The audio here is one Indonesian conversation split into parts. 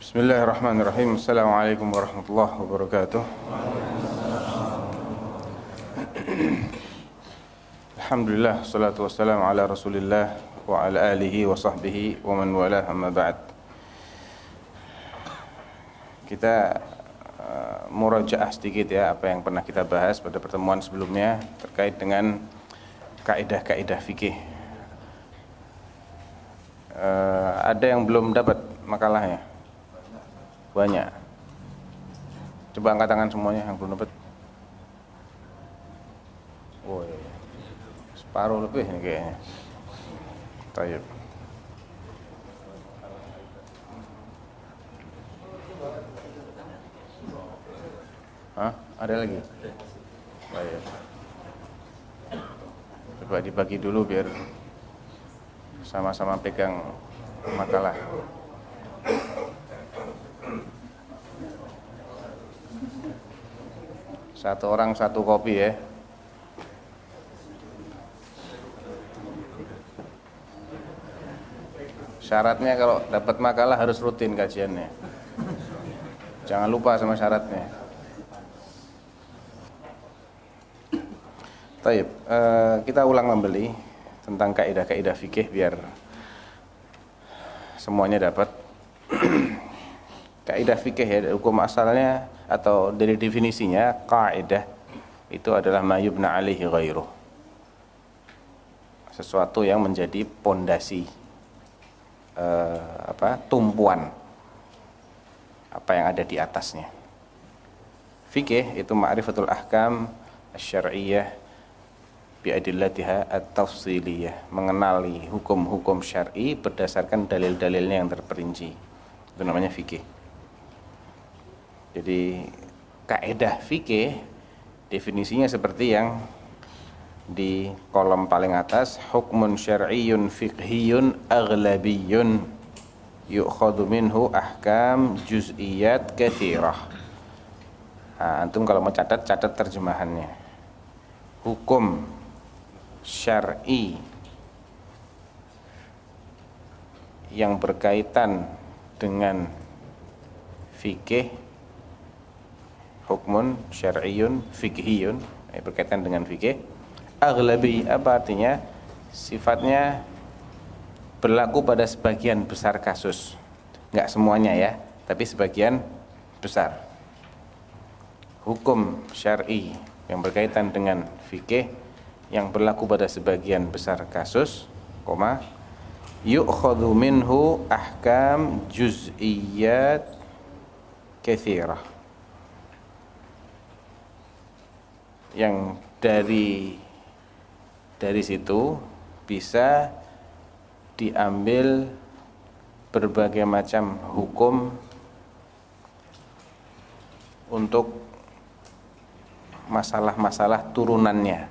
Bismillahirrahmanirrahim. Assalamualaikum warahmatullahi wabarakatuh. Alhamdulillah, salatu wassalamu ala Rasulillah wa ala alihi wa sahbihi wa man walah, amma ba'd. Kita murajaah sedikit ya apa yang pernah kita bahas pada pertemuan sebelumnya terkait dengan kaidah-kaidah fikih. Ada yang belum dapat makalahnya? Banyak. Coba angkat tangan semuanya yang belum dapat. Woi, separuh lebih ini kayaknya. Tayyib. Hah? Ada lagi? Baik. Coba dibagi dulu biar sama-sama pegang makalah. Satu orang satu kopi ya. Syaratnya kalau dapat makalah harus rutin kajiannya. Jangan lupa sama syaratnya. Taib, kita ulang kembali tentang kaidah-kaidah fikih biar semuanya dapat. Kaidah fikih ya, hukum asalnya atau dari definisinya kaidah itu adalah ma yubna alaihi ghairuh. Sesuatu yang menjadi pondasi tumpuan apa yang ada di atasnya. Fikih itu ma'rifatul ahkam asy-syar'iyyah bi adillatiha at-tafsiliyah, mengenali hukum-hukum syar'i berdasarkan dalil-dalilnya yang terperinci. Itu namanya fikih. Jadi kaidah fikih definisinya seperti yang di kolom paling atas, hukmun syar'iyyun fiqhiyyun aghlabiyyun yu'khadhu minhu ahkam juz'iyyat katsirah. Nah, antum kalau mau catat terjemahannya. Hukum syar'i yang berkaitan dengan fikih, hukmun syar'iyyun fiqhiyyun, berkaitan dengan fikih. Aghlabi apa artinya? Sifatnya berlaku pada sebagian besar kasus. Enggak semuanya ya, tapi sebagian besar. Hukum syar'i yang berkaitan dengan fikih yang berlaku pada sebagian besar kasus, yu'khadhu minhu ahkam juz'iyyat katsirah. Yang dari situ bisa diambil berbagai macam hukum untuk masalah-masalah turunannya.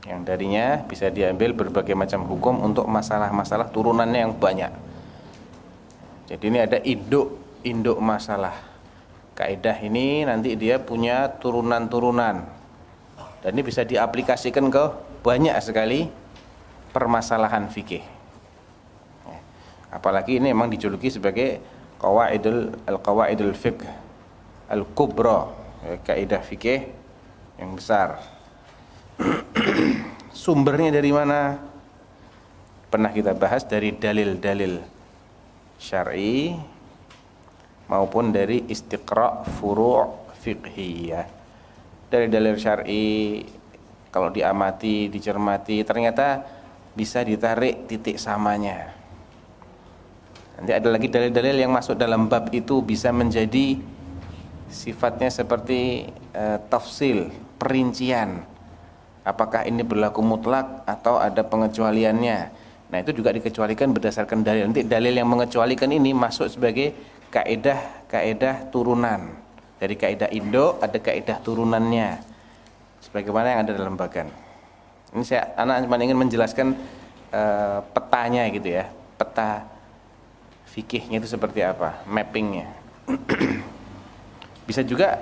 Yang darinya bisa diambil berbagai macam hukum untuk masalah-masalah turunannya yang banyak. Jadi ini ada induk masalah. Kaidah ini nanti dia punya turunan-turunan. Dan ini bisa diaplikasikan ke banyak sekali permasalahan fikih. Apalagi ini memang dijuluki sebagai qawaidul fiqh al-kubra, kaidah fikih yang besar. Sumbernya dari mana? Pernah kita bahas dari dalil-dalil syar'i maupun dari istiqra' furu' fiqhiyah. Dari dalil syar'i kalau diamati, dicermati ternyata bisa ditarik titik samanya. Nanti ada lagi dalil-dalil yang masuk dalam bab itu bisa menjadi sifatnya seperti tafsil, perincian. Apakah ini berlaku mutlak atau ada pengecualiannya? Nah, itu juga dikecualikan berdasarkan dalil. Nanti dalil yang mengecualikan ini masuk sebagai kaidah turunan. Dari kaidah induk ada kaidah turunannya. Sebagaimana yang ada dalam bagan. Ini anak cuma ingin menjelaskan petanya gitu ya. Peta fikihnya itu seperti apa, mappingnya. Bisa juga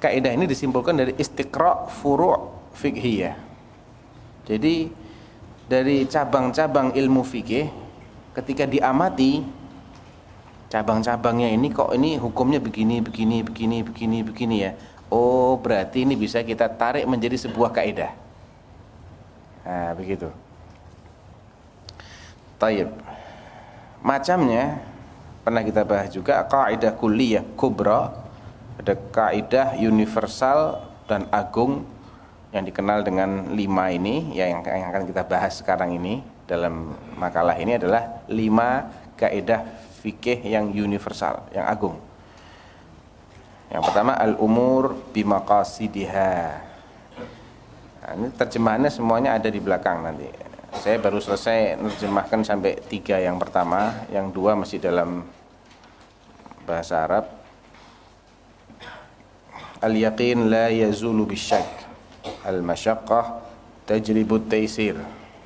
kaidah ini disimpulkan dari istiqra' furu' fiqhiyah. Jadi dari cabang-cabang ilmu fikih, ketika diamati cabang-cabangnya ini kok ini hukumnya begini ya. Oh, berarti ini bisa kita tarik menjadi sebuah kaidah. Nah, begitu. Taib. Macamnya pernah kita bahas juga kaidah kulliyah kubra, ada kaidah universal dan agung yang dikenal dengan 5 ini yang akan kita bahas sekarang ini dalam makalah ini adalah 5 kaidah fikih yang universal, yang agung. Yang pertama al-umur bimaqasidiha. Nah, ini terjemahannya semuanya ada di belakang nanti. Saya baru selesai menerjemahkan sampai 3 yang pertama, yang 2 masih dalam bahasa Arab. Al-yaqin la yazulu bisyak, al-masyaqqah tajribut taysir.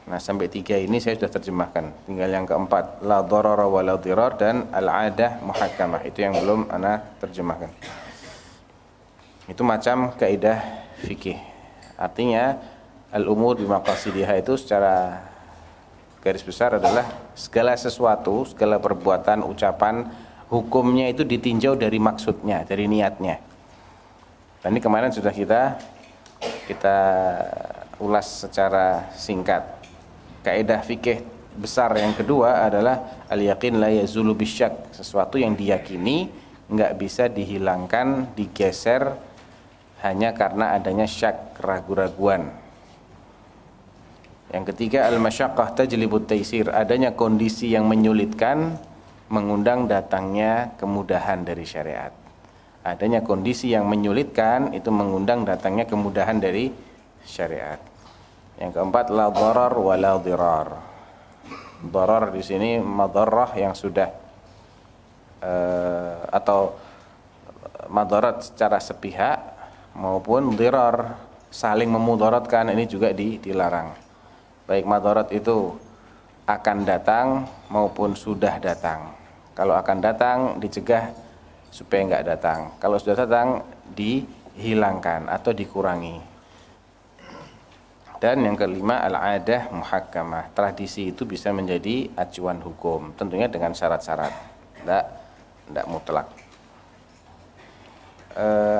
Nah, sampai 3 ini saya sudah terjemahkan. Tinggal yang keempat, la darara wa la dirar, dan al-adah muhakkamah. Itu yang belum ana terjemahkan. Itu macam kaidah fikih. Artinya al-umur bimaqasidiha itu secara garis besar adalah segala sesuatu, segala perbuatan, ucapan, hukumnya itu ditinjau dari maksudnya, dari niatnya. Dan ini kemarin sudah kita ulas secara singkat. Kaidah fikih besar yang kedua adalah al-yaqin la yazulu bisyak, sesuatu yang diyakini enggak bisa dihilangkan, digeser hanya karena adanya syak, keraguan-raguan. Yang ketiga al-masyaqqah tajlibut taysir, adanya kondisi yang menyulitkan mengundang datangnya kemudahan dari syariat. Adanya kondisi yang menyulitkan itu mengundang datangnya kemudahan dari syariat. Yang keempat la darar wa la dirar. Darar di sini madarrah yang sudah atau madarat secara sepihak maupun dirar saling memudaratkan, ini juga dilarang. Baik madarat itu akan datang maupun sudah datang. Kalau akan datang dicegah supaya enggak datang. Kalau sudah datang dihilangkan atau dikurangi. Dan yang kelima al-adah muhakkamah. Tradisi itu bisa menjadi acuan hukum, tentunya dengan syarat-syarat. Enggak mutlak.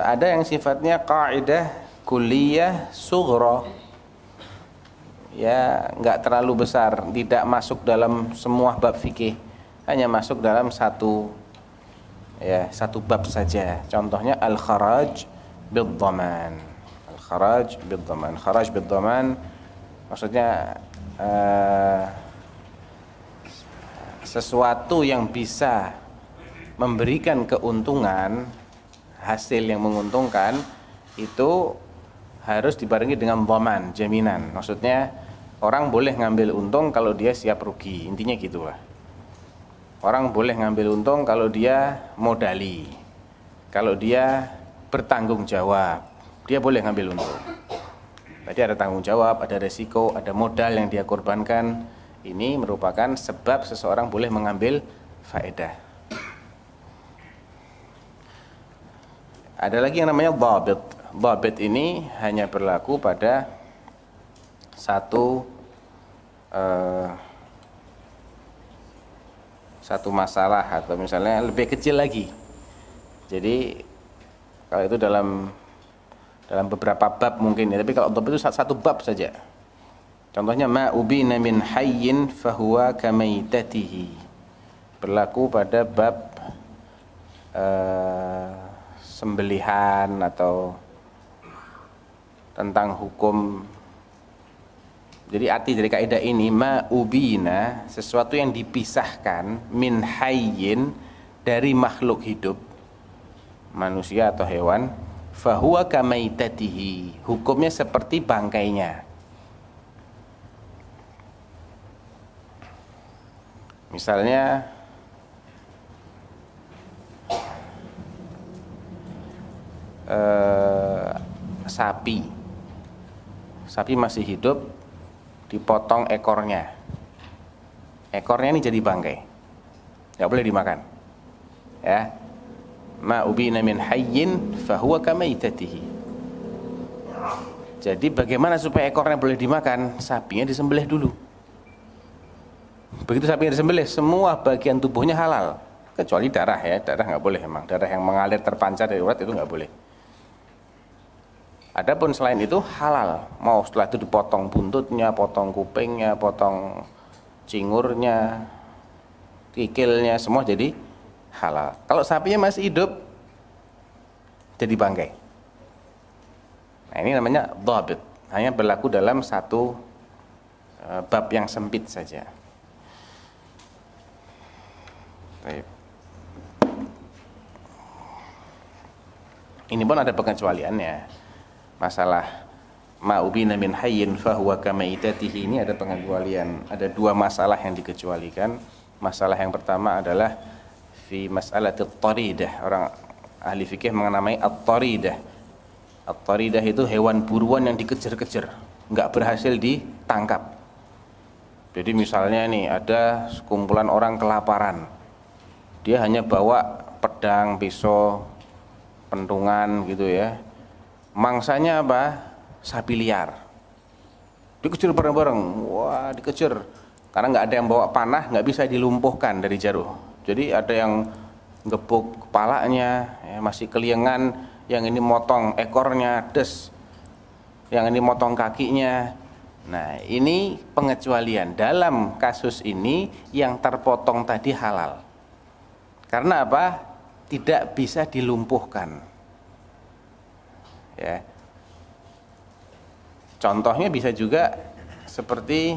Ada yang sifatnya kaidah kulliyah sughra. Ya, enggak terlalu besar, tidak masuk dalam semua bab fikih. Hanya masuk dalam satu bab saja. Contohnya al-kharaj bid-dhaman. Al-kharaj bid-dhaman. Kharaj bid-dhaman maksudnya sesuatu yang bisa memberikan keuntungan, hasil yang menguntungkan itu harus dibarengi dengan dhaman, jaminan. Maksudnya orang boleh ngambil untung kalau dia siap rugi. Intinya gitu lah. Orang boleh ngambil untung kalau dia modali, kalau dia bertanggung jawab, dia boleh ngambil untung. Berarti ada tanggung jawab, ada resiko, ada modal yang dia korbankan. Ini merupakan sebab seseorang boleh mengambil faedah. Ada lagi yang namanya dhabit. Dhabit ini hanya berlaku pada satu masalah, atau misalnya lebih kecil lagi. Jadi kalau itu dalam beberapa bab mungkin ya, tapi kalau dhabit itu satu bab saja. Contohnya ma ubina min hayyin fahuwa kamaitatihi. Berlaku pada bab sembelihan atau tentang hukum. Jadi arti dari kaidah ini ma ubina, sesuatu yang dipisahkan, min hayyin, dari makhluk hidup, manusia atau hewan, fahuwa kamaitatihi, hukumnya seperti bangkainya. Misalnya sapi masih hidup, dipotong ekornya ini jadi bangkai, nggak boleh dimakan ya. Ma ubina min hayyin fahuwa kamaitatihi. Jadi bagaimana supaya ekornya boleh dimakan? Sapinya disembelih dulu. Begitu sapi yang disembelih, semua bagian tubuhnya halal, kecuali darah ya, darah nggak boleh memang, darah yang mengalir terpancar dari urat itu nggak boleh. Adapun selain itu halal, mau setelah itu dipotong buntutnya, potong kupingnya, potong cingurnya, kikilnya, semua jadi halal. Kalau sapinya masih hidup, jadi bangkai. Nah ini namanya dhabit, hanya berlaku dalam satu bab yang sempit saja. Baik. Ini pun ada pengecualiannya. Masalah ma'ubina min hayyin fahuwa kamaitatihi, ini ada pengecualian. Ada dua masalah yang dikecualikan. Masalah yang pertama adalah fi mas'alatit taridah. Orang ahli fikih menamai at-taridah. At-taridah itu hewan buruan yang dikejar-kejar, nggak berhasil ditangkap. Jadi misalnya nih ada sekumpulan orang kelaparan, dia hanya bawa pedang, pisau, pentungan gitu ya. Mangsanya apa? Sapi liar. Dikejar bareng-bareng. Wah, dikejar. Karena nggak ada yang bawa panah, nggak bisa dilumpuhkan dari jauh. Jadi ada yang gebuk kepalanya, ya, masih keliengan. Yang ini motong ekornya, des. Yang ini motong kakinya. Nah, ini pengecualian. Dalam kasus ini yang terpotong tadi halal. Karena apa? Tidak bisa dilumpuhkan. Ya. Contohnya bisa juga seperti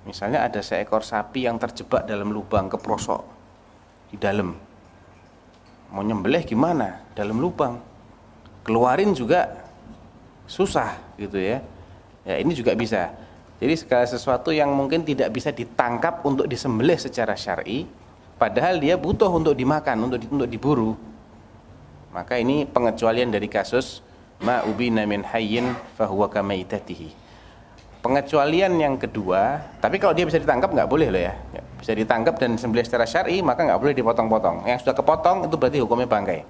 misalnya ada seekor sapi yang terjebak dalam lubang, keprosok di dalam. Mau nyembelih gimana? Dalam lubang. Keluarin juga susah gitu ya. Ya, ini juga bisa. Jadi segala sesuatu yang mungkin tidak bisa ditangkap untuk disembelih secara syar'i, padahal dia butuh untuk dimakan, untuk diburu. Maka ini pengecualian dari kasus ma'ubina min hayyin fahuwa kamaitatihi. Pengecualian yang kedua, tapi kalau dia bisa ditangkap nggak boleh loh ya. Bisa ditangkap dan disembelih secara syar'i, maka nggak boleh dipotong-potong. Yang sudah kepotong itu berarti hukumnya bangkai.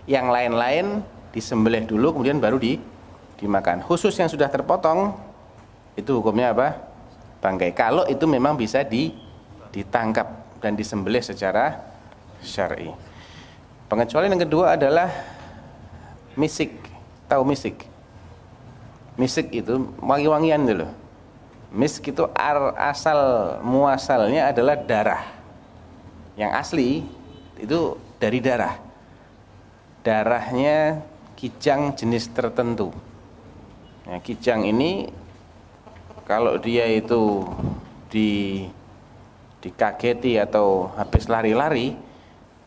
Yang lain-lain disembelih dulu kemudian baru dimakan. Khusus yang sudah terpotong itu hukumnya apa? Bangkai. Kalau itu memang bisa ditangkap dan disembelih secara syar'i. Pengecualian yang kedua adalah misik. Tahu misik? Misik itu wangi-wangian dulu. Misik itu asal muasalnya adalah darah. Yang asli itu dari darah. Darahnya kijang jenis tertentu. Nah, kijang ini kalau dia itu dikageti atau habis lari-lari,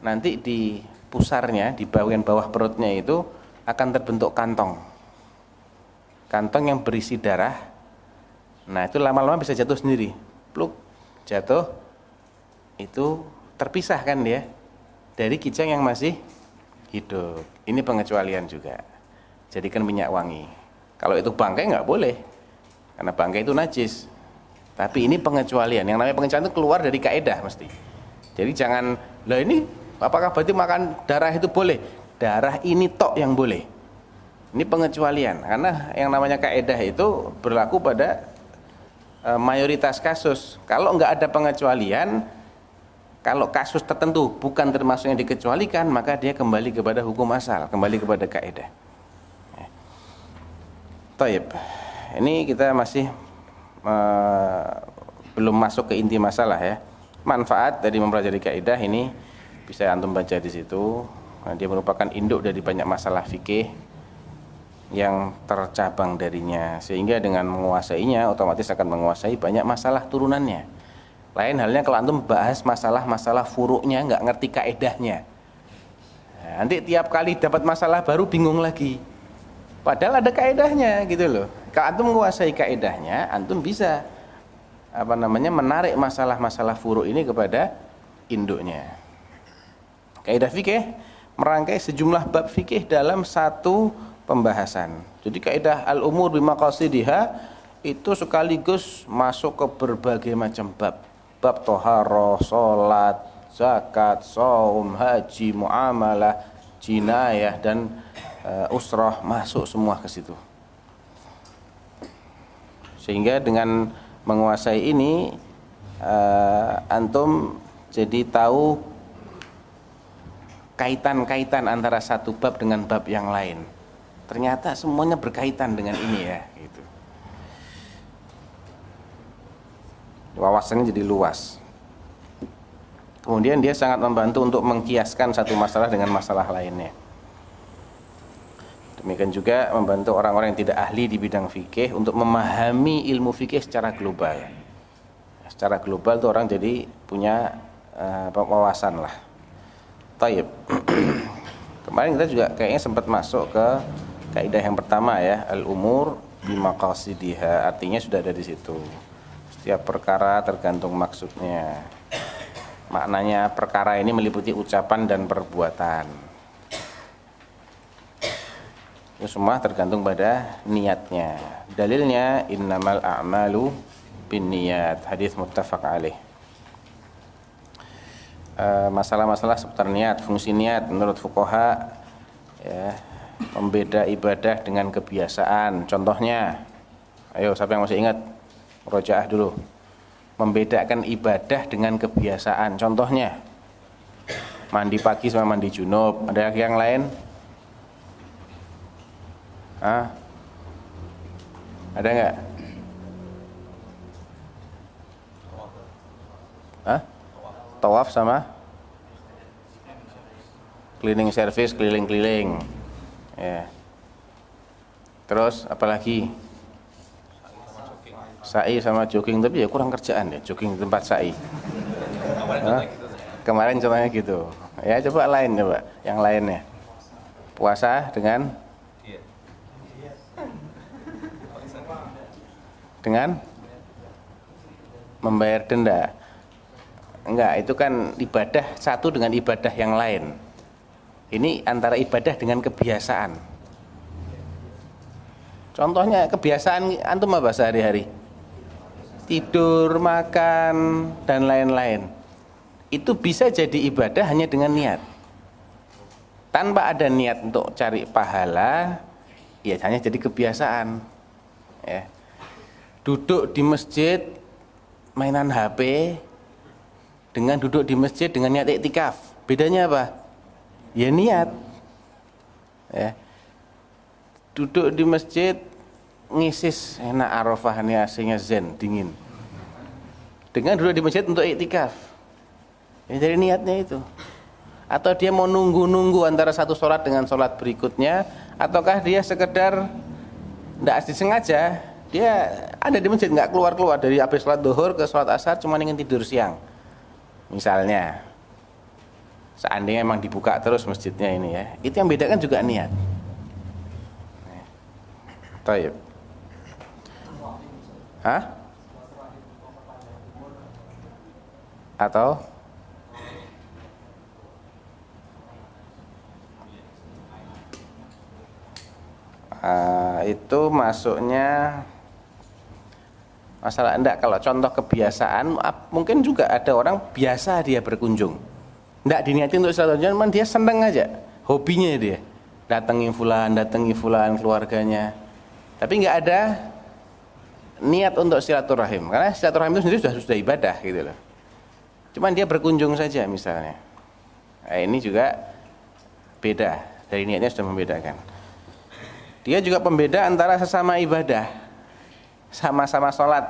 nanti di pusarnya, di bagian bawah perutnya itu akan terbentuk kantong. Kantong yang berisi darah. Nah, itu lama-lama bisa jatuh sendiri. Pluk, jatuh. Itu terpisah kan dia dari kijang yang masih hidup. Ini pengecualian juga. Jadikan minyak wangi. Kalau itu bangkai nggak boleh. Karena bangkai itu najis. Tapi ini pengecualian. Yang namanya pengecualian itu keluar dari kaidah mesti. Jadi jangan, lah ini apakah berarti makan darah itu boleh? Darah ini tok yang boleh. Ini pengecualian. Karena yang namanya kaidah itu berlaku pada mayoritas kasus. Kalau nggak ada pengecualian, kalau kasus tertentu bukan termasuk yang dikecualikan, maka dia kembali kepada hukum asal, kembali kepada kaidah. Taib. Ini kita masih belum masuk ke inti masalah ya. Manfaat dari mempelajari kaidah ini bisa antum baca di situ. Dia merupakan induk dari banyak masalah fikih yang tercabang darinya, sehingga dengan menguasainya otomatis akan menguasai banyak masalah turunannya. Lain halnya kalau antum bahas masalah-masalah furuknya nggak ngerti kaidahnya. Nah, nanti tiap kali dapat masalah baru bingung lagi. Padahal ada kaidahnya gitu loh. Kalau antum menguasai kaidahnya, antum bisa menarik masalah-masalah furuk ini kepada induknya. Kaidah fikih merangkai sejumlah bab fikih dalam satu pembahasan. Jadi kaidah al-umur bimaqasidiha itu sekaligus masuk ke berbagai macam bab. Bab thaharah, salat, zakat, shaum, haji, muamalah, jinayah dan usrah masuk semua ke situ. Sehingga dengan menguasai ini antum jadi tahu kaitan-kaitan antara satu bab dengan bab yang lain. Ternyata semuanya berkaitan dengan ini ya, gitu. Wawasannya jadi luas. Kemudian dia sangat membantu untuk mengkiaskan satu masalah dengan masalah lainnya. Demikian juga membantu orang-orang yang tidak ahli di bidang fikih untuk memahami ilmu fikih secara global. Secara global tuh orang jadi punya wawasan lah. Taib. Kemarin kita juga kayaknya sempat masuk ke kaidah yang pertama ya, al-umur bimaqasidiha, artinya sudah ada di situ. Setiap perkara tergantung maksudnya. Maknanya perkara ini meliputi ucapan dan perbuatan. Itu semua tergantung pada niatnya. Dalilnya innamal a'malu binniyat, hadis muttafaq alaih. Masalah-masalah seputar niat, fungsi niat menurut fuqaha ya, membeda ibadah dengan kebiasaan. Contohnya, ayo siapa yang masih ingat? Murojaah dulu. Membedakan ibadah dengan kebiasaan. Contohnya, mandi pagi sama mandi junub. Ada yang lain? Hah? Ada enggak? Hah? Tawaf sama cleaning service, keliling-keliling ya. Terus apalagi? Sa'i sama jogging, tapi ya kurang kerjaan ya jogging di tempat sa'i. Kemarin contohnya gitu ya. Coba lain, coba yang lainnya. Puasa dengan membayar denda. Enggak, itu kan ibadah satu dengan ibadah yang lain. Ini antara ibadah dengan kebiasaan. Contohnya kebiasaan antum apa sehari-hari? Tidur, makan, dan lain-lain. Itu bisa jadi ibadah hanya dengan niat. Tanpa ada niat untuk cari pahala, ya hanya jadi kebiasaan. Ya. Duduk di masjid, mainan HP, dengan duduk di masjid dengan niat iktikaf, bedanya apa? Ya niat. Ya. Duduk di masjid ngisis enak Arafah ini AC-nya zen dingin. Dengan duduk di masjid untuk iktikaf. Ya dari niatnya itu. Atau dia mau nunggu-nunggu antara satu sholat dengan sholat berikutnya, ataukah dia sekedar tidak disengaja, dia ada di masjid nggak keluar-keluar dari habis sholat duhur ke sholat asar, cuma ingin tidur siang. Misalnya, seandainya memang dibuka terus masjidnya ini ya, itu yang bedakan juga niat. Taib. Hah? Atau? Itu masuknya masalah enggak, kalau contoh kebiasaan mungkin juga ada orang biasa dia berkunjung enggak diniatin untuk sholat, cuman dia seneng aja, hobinya dia datangi fulan keluarganya, tapi enggak ada niat untuk silaturahim, karena silaturahim itu sendiri sudah ibadah gitu loh, cuman dia berkunjung saja misalnya. Nah, ini juga beda, dari niatnya sudah membedakan. Dia juga pembeda antara sesama ibadah, sama-sama sholat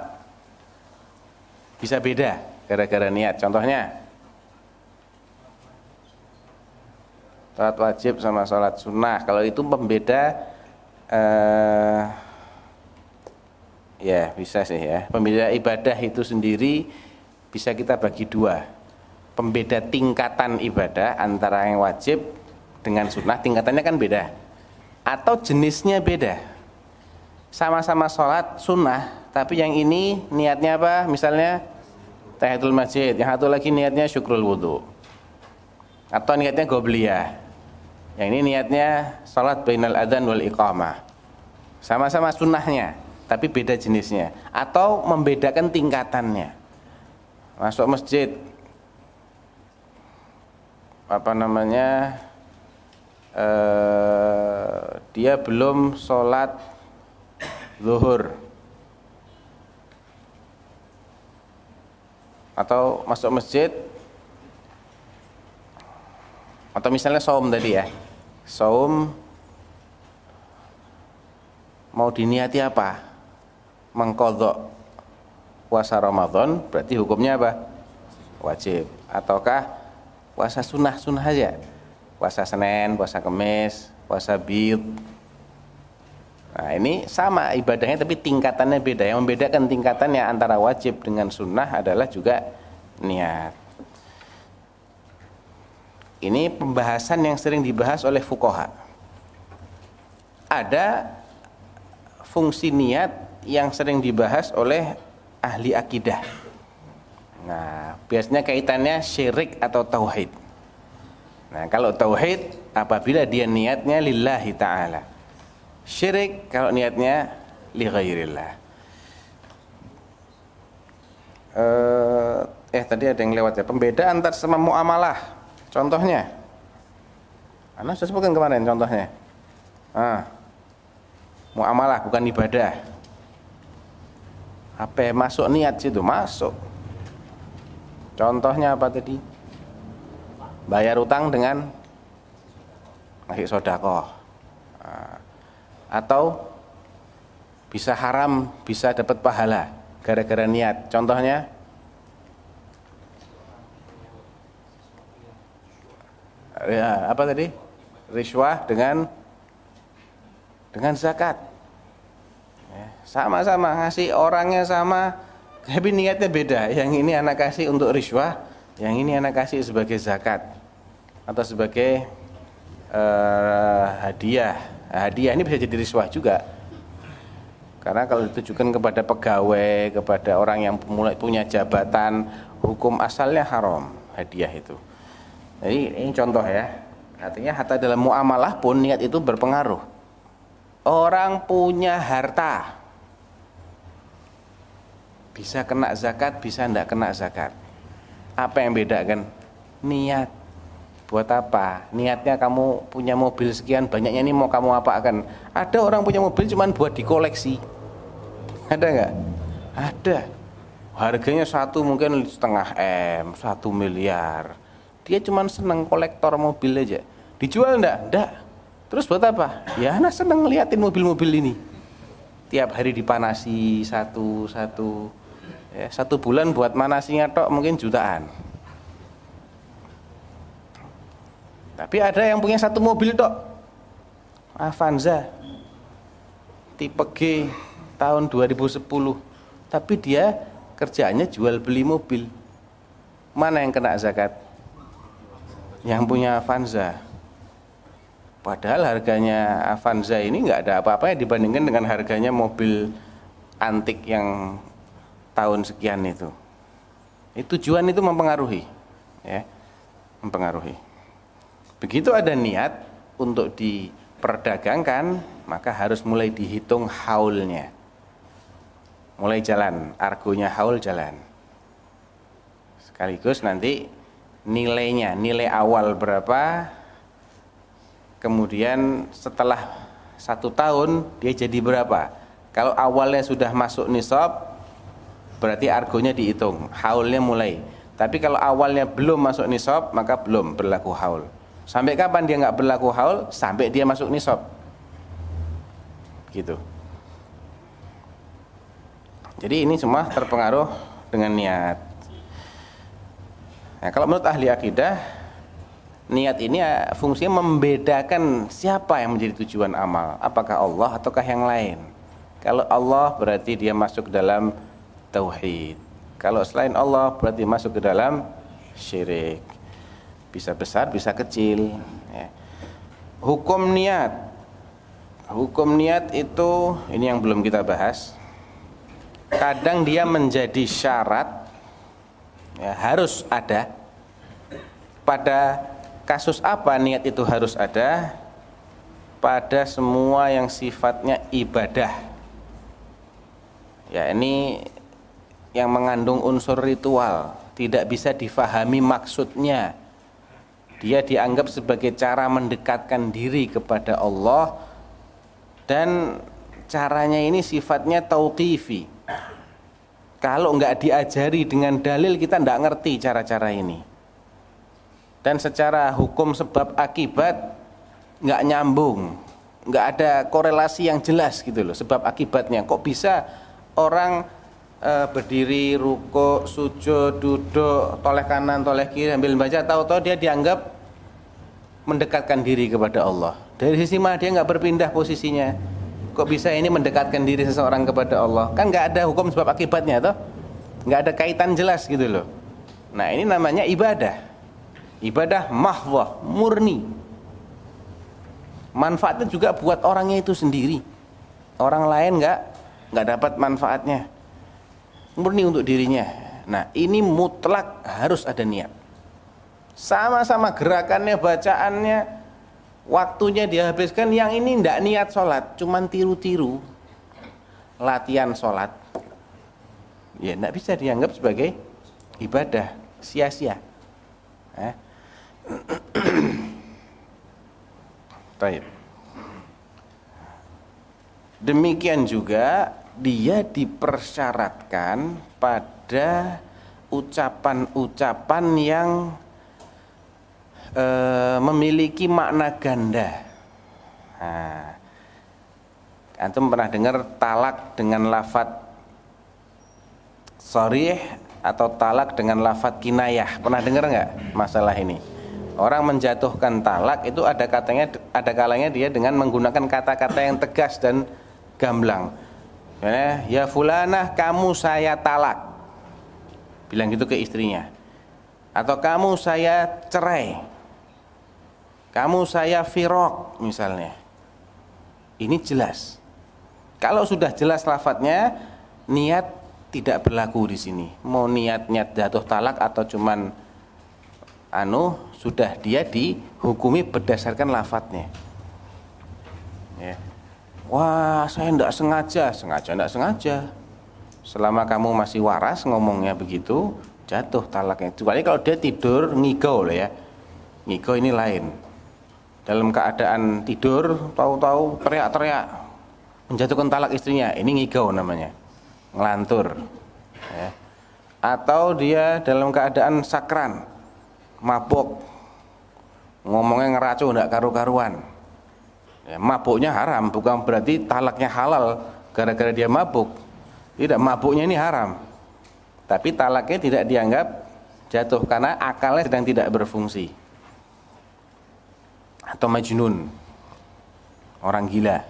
bisa beda gara-gara niat. Contohnya sholat wajib sama sholat sunnah, kalau itu pembeda ya bisa sih ya, pembeda ibadah itu sendiri bisa kita bagi dua. Pembeda tingkatan ibadah antara yang wajib dengan sunnah, tingkatannya kan beda, atau jenisnya beda. Sama-sama sholat sunnah, tapi yang ini niatnya apa? Misalnya tahiyatul masjid, yang satu lagi niatnya syukrul wudu, atau niatnya qobliyah, yang ini niatnya sholat bainal adzan wal iqamah. Sama-sama sunnahnya, tapi beda jenisnya, atau membedakan tingkatannya. Masuk masjid, dia belum sholat zuhur, atau masuk masjid, atau misalnya saum tadi ya, saum mau diniati apa? Mengqadha puasa Ramadan, berarti hukumnya apa? Wajib. Ataukah puasa sunnah aja? Puasa Senin, puasa Kamis, puasa Bid. Nah, ini sama ibadahnya tapi tingkatannya beda. Yang membedakan tingkatannya antara wajib dengan sunnah adalah juga niat. Ini pembahasan yang sering dibahas oleh fuqaha. Ada fungsi niat yang sering dibahas oleh ahli akidah. Nah, biasanya kaitannya syirik atau tauhid. Nah, kalau tauhid apabila dia niatnya lillahi ta'ala. Syirik kalau niatnya li ghairillah. Tadi ada yang lewat ya, pembeda antar sama muamalah. Contohnya. Anda sudah sebutkan kemarin contohnya. Muamalah bukan ibadah. Apa masuk niat situ? Masuk. Contohnya apa tadi? Bayar utang dengan ngasih sedekah. Atau bisa haram, bisa dapat pahala gara-gara niat. Contohnya ya, apa tadi? Riswah dengan zakat. Sama-sama ngasih, orangnya sama, tapi niatnya beda. Yang ini anak kasih untuk riswah, yang ini anak kasih sebagai zakat atau sebagai hadiah. Hadiah ini bisa jadi riswah juga, karena kalau ditujukan kepada pegawai, kepada orang yang punya jabatan, hukum asalnya haram hadiah itu. Jadi ini contoh ya. Artinya hatta dalam muamalah pun niat itu berpengaruh. Orang punya harta bisa kena zakat, bisa enggak kena zakat. Apa yang bedakan? Niat. Buat apa? Niatnya kamu punya mobil sekian banyaknya, ini mau kamu apakan? Ada orang punya mobil cuman buat dikoleksi. Ada enggak? Ada. Harganya satu mungkin 0,5 M, 1 miliar. Dia cuman seneng kolektor mobil aja. Dijual enggak? Enggak. Terus buat apa? Ya anak seneng ngeliatin mobil-mobil ini. Tiap hari dipanasi satu-satu. Ya, 1 bulan buat manasinya tok mungkin jutaan. Tapi ada yang punya 1 mobil tok, Avanza tipe G tahun 2010. Tapi dia kerjaannya jual beli mobil. Mana yang kena zakat? Yang punya Avanza. Padahal harganya Avanza ini nggak ada apa-apa dibandingkan dengan harganya mobil antik yang tahun sekian itu. Tujuan itu mempengaruhi, ya, mempengaruhi. Begitu ada niat untuk diperdagangkan, maka harus mulai dihitung haulnya. Mulai jalan, argonya haul jalan. Sekaligus nanti nilainya, nilai awal berapa, kemudian setelah 1 tahun dia jadi berapa. Kalau awalnya sudah masuk nisab, berarti argonya dihitung, haulnya mulai. Tapi kalau awalnya belum masuk nisab, maka belum berlaku haul. Sampai kapan dia nggak berlaku haul? Sampai dia masuk nisab. Gitu. Jadi ini semua terpengaruh dengan niat. Nah, kalau menurut ahli akidah, niat ini fungsinya membedakan siapa yang menjadi tujuan amal. Apakah Allah ataukah yang lain? Kalau Allah berarti dia masuk ke dalam tauhid. Kalau selain Allah berarti masuk ke dalam syirik. Bisa besar, bisa kecil, ya. Hukum niat. Hukum niat itu ini yang belum kita bahas. Kadang dia menjadi syarat, ya, harus ada. Pada kasus apa niat itu harus ada? Pada semua yang sifatnya ibadah. Ya, ini yang mengandung unsur ritual, tidak bisa difahami maksudnya. Dia dianggap sebagai cara mendekatkan diri kepada Allah, dan caranya ini sifatnya tauqifi. Kalau nggak diajari dengan dalil, kita nggak ngerti cara-cara ini. Dan secara hukum sebab akibat nggak nyambung, nggak ada korelasi yang jelas gitu loh, sebab akibatnya. Kok bisa orang berdiri, rukuk, sujud, duduk, toleh kanan, toleh kiri, sambil baca, tahu-tahu dia dianggap mendekatkan diri kepada Allah. Dari sisi mana dia nggak berpindah posisinya? Kok bisa ini mendekatkan diri seseorang kepada Allah? Kan nggak ada hukum sebab akibatnya, toh? Nggak ada kaitan jelas gitu loh. Nah, ini namanya ibadah. Ibadah mahwah, murni. Manfaatnya juga buat orangnya itu sendiri. Orang lain nggak dapat manfaatnya. Murni untuk dirinya. Nah, ini mutlak harus ada niat. Sama-sama gerakannya, bacaannya, waktunya dihabiskan. Yang ini ndak niat sholat, cuman tiru-tiru latihan sholat, ya ndak bisa dianggap sebagai ibadah, sia-sia. Baik. Demikian juga dia dipersyaratkan pada ucapan-ucapan yang memiliki makna ganda. Nah, antum pernah dengar talak dengan lafadz sharih atau talak dengan lafadz kinayah? Pernah dengar nggak masalah ini? Orang menjatuhkan talak itu ada kalanya dia dengan menggunakan kata-kata yang tegas dan gamblang. Ya fulanah, kamu saya talak. Bilang gitu ke istrinya. Atau kamu saya cerai. Kamu saya firaq misalnya. Ini jelas. Kalau sudah jelas lafadznya, niat tidak berlaku di sini. Mau niat jatuh talak atau cuman sudah dia dihukumi berdasarkan lafadznya. Ya. Wah, saya tidak sengaja tidak sengaja. Selama kamu masih waras ngomongnya begitu, jatuh talaknya. Kecuali kalau dia tidur ngigau loh ya. Ngigau ini lain. Dalam keadaan tidur, tahu-tahu teriak-teriak menjatuhkan talak istrinya, ini ngigau namanya, ngelantur. Ya. Atau dia dalam keadaan sakran, mabuk, ngomongnya ngeracu, tidak karu-karuan. Ya, mabuknya haram, bukan berarti talaknya halal gara-gara dia mabuk. Tidak, mabuknya ini haram. Tapi talaknya tidak dianggap jatuh karena akalnya sedang tidak berfungsi. Atau majnun, orang gila.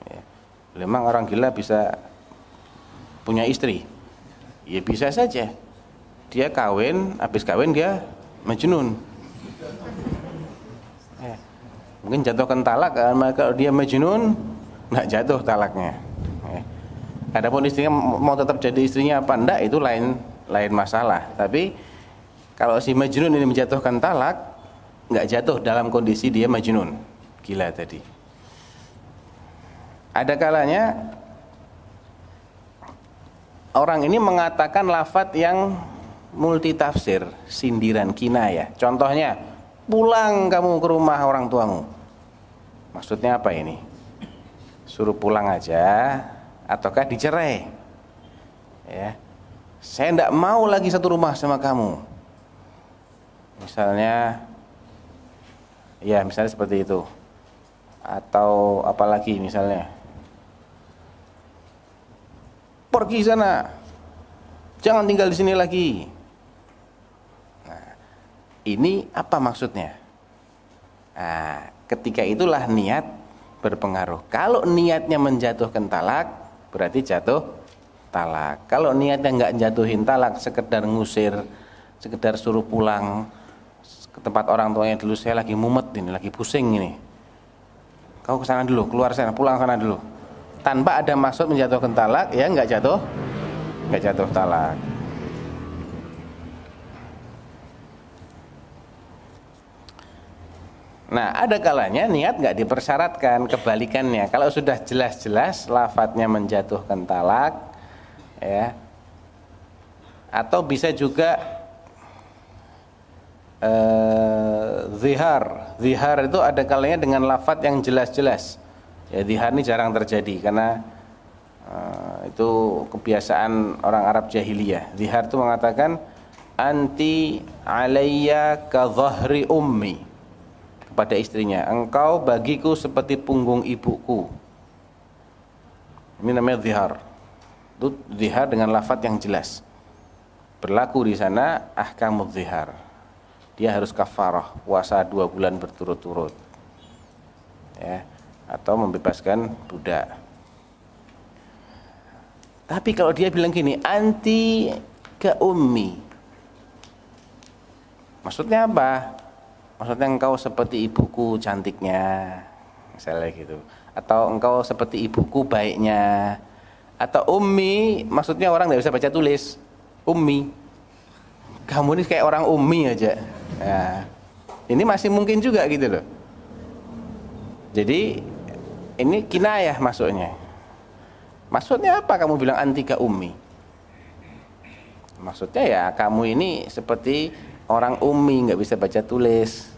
Ya. Memang orang gila bisa punya istri? Ya bisa saja. Dia kawin, habis kawin dia majnun. Ya. Mungkin jatuhkan talak, kalau dia majnun nggak jatuh talaknya. Adapun istrinya mau tetap jadi istrinya apa enggak, itu lain masalah. Tapi kalau si majnun ini menjatuhkan talak, nggak jatuh dalam kondisi dia majnun, gila tadi. Ada kalanya orang ini mengatakan lafadz yang multitafsir, sindiran, kinayah. Contohnya, pulang kamu ke rumah orang tuamu. Maksudnya apa ini? Suruh pulang aja, ataukah dicerai? Ya, saya tidak mau lagi satu rumah sama kamu. Misalnya, ya misalnya seperti itu. Atau apalagi misalnya, pergi sana, jangan tinggal di sini lagi. Nah, ini apa maksudnya? Nah, ketika itulah niat berpengaruh. Kalau niatnya menjatuhkan talak, berarti jatuh talak. Kalau niatnya nggak jatuhin talak, sekedar ngusir, sekedar suruh pulang ke tempat orang tuanya dulu, saya lagi mumet ini, lagi pusing ini. Kau ke sana dulu, keluar sana, pulang sana dulu. Tanpa ada maksud menjatuhkan talak, ya nggak jatuh talak. Nah, ada kalanya niat nggak dipersyaratkan, kebalikannya. Kalau sudah jelas-jelas lafadznya menjatuhkan talak, ya, atau bisa juga zihar itu ada kalanya dengan lafadz yang jelas-jelas. Ya, zihar ini jarang terjadi karena Itu kebiasaan orang Arab jahiliyah. Zihar itu mengatakan anti alayya ka dhahri ummi, kepada istrinya, engkau bagiku seperti punggung ibuku. Ini namanya zihar. Itu zihar dengan lafaz yang jelas. Berlaku di sana ahkamuz zihar. Dia harus kafarah, puasa 2 bulan berturut-turut. Ya, atau membebaskan budak. Tapi kalau dia bilang gini, anti ke ummi, maksudnya apa? Maksudnya engkau seperti ibuku cantiknya, misalnya gitu. Atau engkau seperti ibuku baiknya. Atau ummi, maksudnya orang tidak bisa baca tulis. Ummi, kamu ini kayak orang ummi aja. Nah, ini masih mungkin juga gitu loh. Jadi ini kinayah maksudnya. Maksudnya apa kamu bilang anti ke ummi? Maksudnya ya kamu ini seperti orang ummi, nggak bisa baca tulis.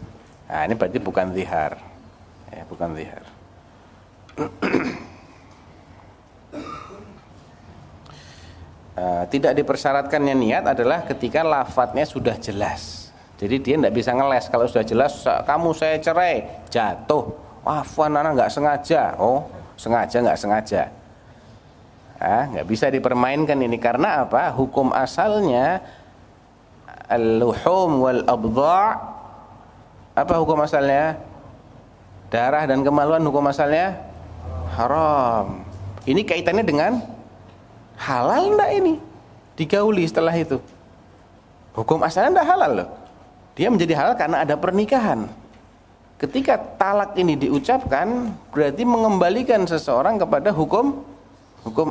Nah, ini berarti bukan zihar. Ya, bukan zihar. Tidak dipersyaratkannya niat adalah ketika lafadznya sudah jelas. Jadi dia tidak bisa ngeles. Kalau sudah jelas, kamu saya cerai, jatuh. Afwan, anak nggak sengaja. Oh, sengaja nggak sengaja. Nggak bisa dipermainkan ini karena apa? Hukum asalnya al-luhum wal abdha'. Apa hukum asalnya? Darah dan kemaluan hukum asalnya haram. Ini kaitannya dengan halal enggak ini? Digauli setelah itu. Hukum asalnya enggak halal loh. Dia menjadi halal karena ada pernikahan. Ketika talak ini diucapkan, berarti mengembalikan seseorang kepada hukum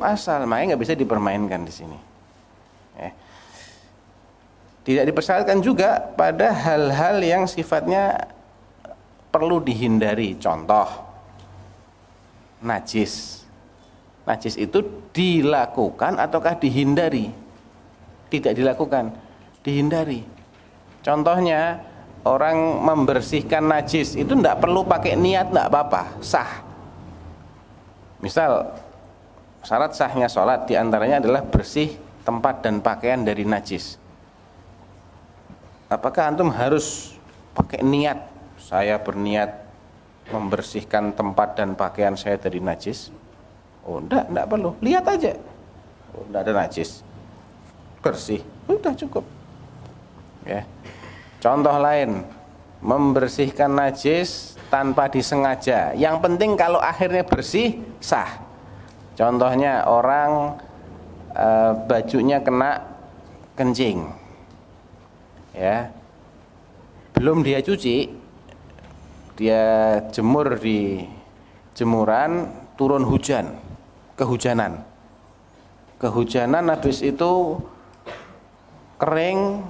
asal. Makanya nggak bisa dipermainkan di sini. Tidak dipersyaratkan juga pada hal-hal yang sifatnya perlu dihindari. Contoh, najis. Najis itu dilakukan ataukah dihindari? Tidak dilakukan, dihindari. Contohnya, orang membersihkan najis itu tidak perlu pakai niat, tidak apa-apa, sah. Misal, syarat sahnya sholat diantaranya adalah bersih tempat dan pakaian dari najis. Apakah antum harus pakai niat? Saya berniat membersihkan tempat dan pakaian saya dari najis. Oh, enggak perlu. Lihat aja. Oh, enggak ada najis. Bersih. Udah cukup. Ya. Contoh lain, membersihkan najis tanpa disengaja. Yang penting kalau akhirnya bersih, sah. Contohnya orang bajunya kena kencing. Ya. Belum dia cuci, dia jemur di jemuran, turun hujan. Kehujanan habis itu kering,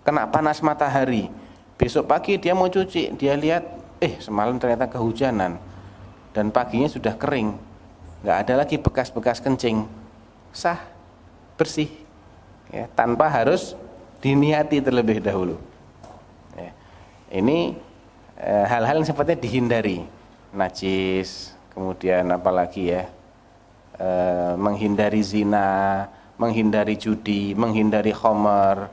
kena panas matahari. Besok pagi dia mau cuci, dia lihat semalam ternyata kehujanan dan paginya sudah kering, nggak ada lagi bekas-bekas kencing, sah, bersih ya, tanpa harus diniati terlebih dahulu ya. Ini hal-hal yang sifatnya dihindari, najis, kemudian apalagi ya, menghindari zina, menghindari judi, menghindari khamar.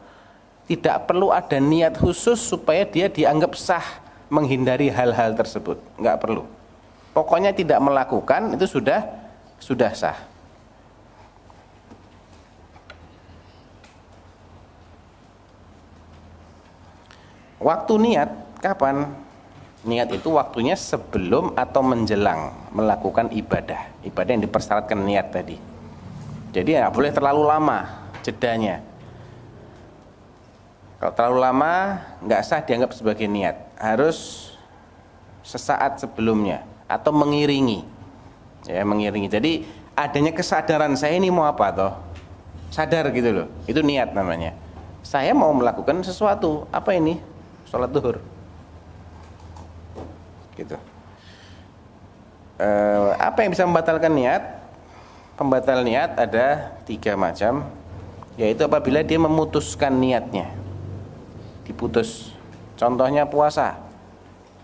Tidak perlu ada niat khusus supaya dia dianggap sah menghindari hal-hal tersebut. Enggak perlu. Pokoknya tidak melakukan itu sudah sah. Waktu niat kapan? Niat itu waktunya sebelum atau menjelang melakukan ibadah. Ibadah yang dipersyaratkan niat tadi. Jadi ya boleh terlalu lama jedanya. Kalau terlalu lama nggak sah dianggap sebagai niat. Harus sesaat sebelumnya atau mengiringi. Ya, mengiringi. Jadi adanya kesadaran saya ini mau apa toh? Sadar gitu loh. Itu niat namanya. Saya mau melakukan sesuatu. Apa ini? Sholat duhur. Gitu. Apa yang bisa membatalkan niat? Pembatal niat ada 3 macam, yaitu apabila dia memutuskan niatnya, diputus. Contohnya puasa,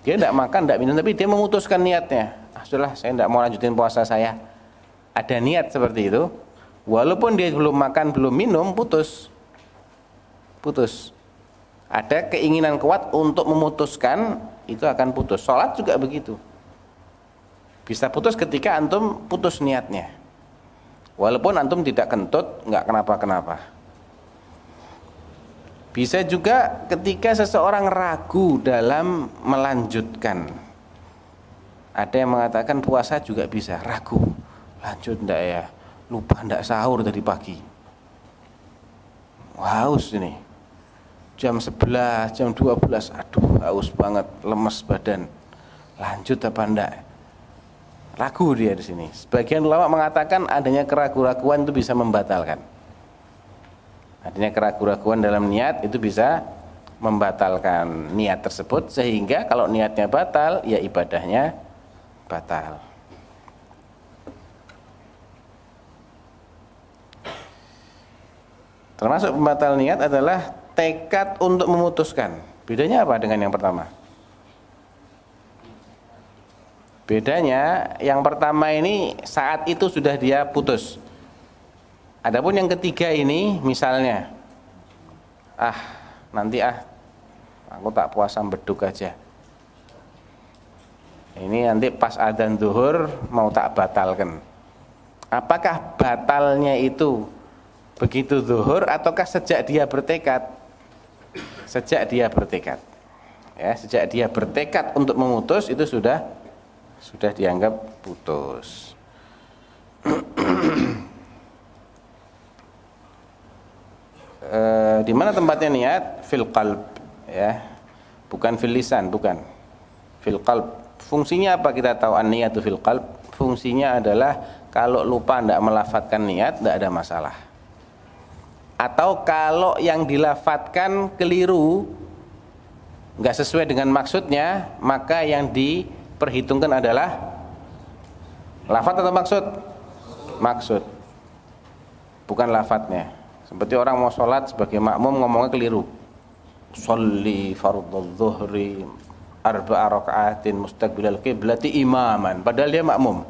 dia tidak makan, tidak minum, tapi dia memutuskan niatnya. Sudahlah, saya tidak mau lanjutin puasa saya. ada niat seperti itu, walaupun dia belum makan, belum minum, putus. Ada keinginan kuat untuk memutuskan, itu akan putus. Sholat juga begitu. Bisa putus ketika antum putus niatnya. Walaupun antum tidak kentut, nggak kenapa-kenapa. Bisa juga ketika seseorang ragu dalam melanjutkan. Ada yang mengatakan puasa juga bisa ragu. Lanjut enggak ya? Lupa enggak sahur tadi pagi. Haus ini. Jam 11, jam 12, aduh haus banget, lemes badan. Lanjut apa enggak? Ragu dia di sini. Sebagian ulama mengatakan adanya keraguan-raguan itu bisa membatalkan. Adanya keraguan-raguan dalam niat itu bisa membatalkan niat tersebut, sehingga kalau niatnya batal, ya ibadahnya batal. Termasuk pembatal niat adalah tekad untuk memutuskan. Bedanya apa dengan yang pertama? Bedanya yang pertama ini saat itu sudah dia putus. Adapun yang ketiga ini misalnya, nanti aku tak puasa beduk aja. Ini nanti pas adzan zuhur mau tak batalkan. Apakah batalnya itu begitu zuhur ataukah sejak dia bertekad? Sejak dia bertekad. Ya, sejak dia bertekad untuk memutus itu sudah dianggap putus. Di mana tempatnya niat? Fil qalb, ya. Bukan fil lisan, bukan. Fil qalb. Fungsinya apa kita tahu? An-niyatu fil qalb. Fungsinya adalah kalau lupa tidak melafadzkan niat, tidak ada masalah. Atau kalau yang dilafatkan keliru, nggak sesuai dengan maksudnya, maka yang diperhitungkan adalah lafadz atau maksud? Maksud, bukan lafadznya. Seperti orang mau sholat sebagai makmum ngomongnya keliru. Sholli fardhu dhuhri arba'a raka'atin mustaqbilal qiblati imaman, padahal dia makmum.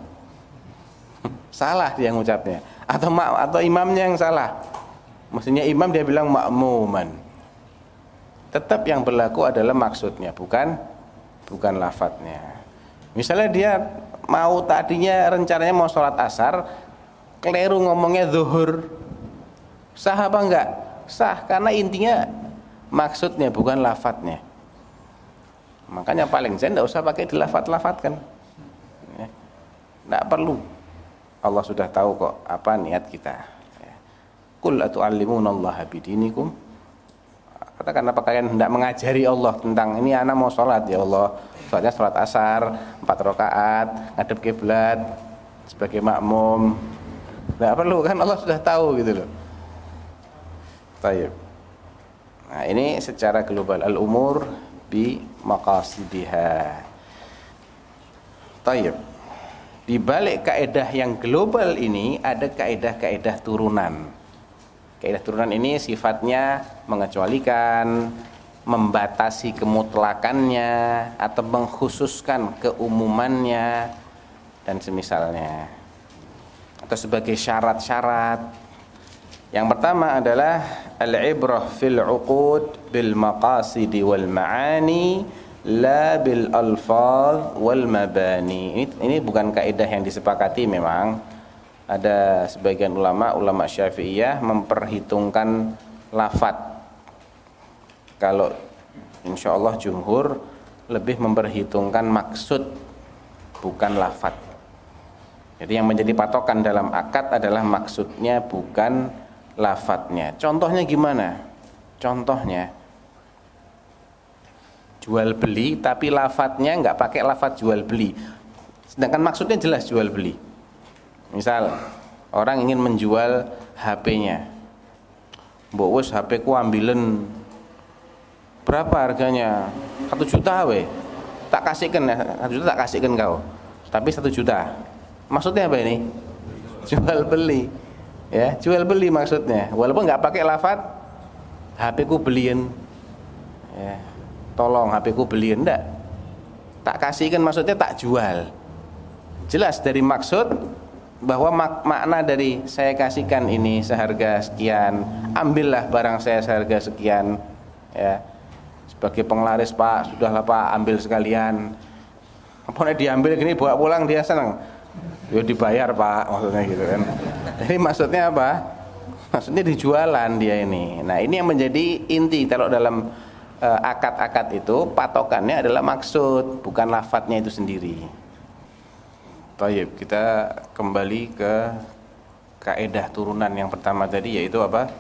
Salah dia ngucapnya. Atau imamnya yang salah. Maksudnya imam dia bilang makmuman. Tetap yang berlaku adalah maksudnya, bukan lafadznya. Misalnya dia mau tadinya rencananya mau sholat asar, keliru ngomongnya zuhur. Sah apa enggak? Sah, karena intinya maksudnya bukan lafadznya. Makanya paling saya tidak usah pakai dilafat-lafatkan. Tidak perlu. Allah sudah tahu kok apa niat kita. Qul atu'allimunallaha bidinikum. Katakan apa kalian hendak mengajari Allah tentang ini anak mau sholat ya Allah. Sholatnya sholat asar 4 rakaat ngadep kiblat sebagai makmum. Tidak perlu kan, Allah sudah tahu gitu loh. Baik. Nah, ini secara global al-umur bi maqasidiha. Baik. Di balik kaidah yang global ini ada kaidah-kaidah turunan. Kaidah turunan ini sifatnya mengecualikan, membatasi kemutlakannya, atau mengkhususkan keumumannya dan semisalnya, atau sebagai syarat-syarat. Yang pertama adalah al-ibrah fil uqud bil maqasidi wal ma'ani la bil alfaz wal mabani. Ini bukan kaidah yang disepakati memang. Ada sebagian ulama Syafi'iyah memperhitungkan lafadz. Kalau insyaallah jumhur lebih memperhitungkan maksud bukan lafadz. Jadi yang menjadi patokan dalam akad adalah maksudnya bukan lafadznya. Contohnya gimana? Contohnya jual beli tapi lafadznya nggak pakai lafadz jual beli. Sedangkan maksudnya jelas jual beli. Misal orang ingin menjual HP-nya. Mbok wis HP ku ambilen. Berapa harganya? 1 juta we. Tak kasihkan 1 juta tak kasihkan kau. Tapi 1 juta. Maksudnya apa ini? Jual beli. Ya, jual beli maksudnya. Walaupun enggak pakai lafaz HP ku beliin. Ya. Tolong HP ku beliin enggak. Tak kasihkan maksudnya tak jual. Jelas dari maksud bahwa makna dari saya kasihkan ini seharga sekian, ambillah barang saya seharga sekian, ya. Sebagai penglaris, Pak, sudahlah Pak, ambil sekalian. Apa diambil gini bawa pulang dia senang. Ya dibayar Pak, maksudnya gitu kan. Jadi maksudnya apa? Maksudnya dijualan dia ini. Nah, ini yang menjadi inti kalau dalam akad-akad itu patokannya adalah maksud, bukan lafadznya itu sendiri. Baik, kita kembali ke kaidah turunan yang pertama tadi, yaitu apa?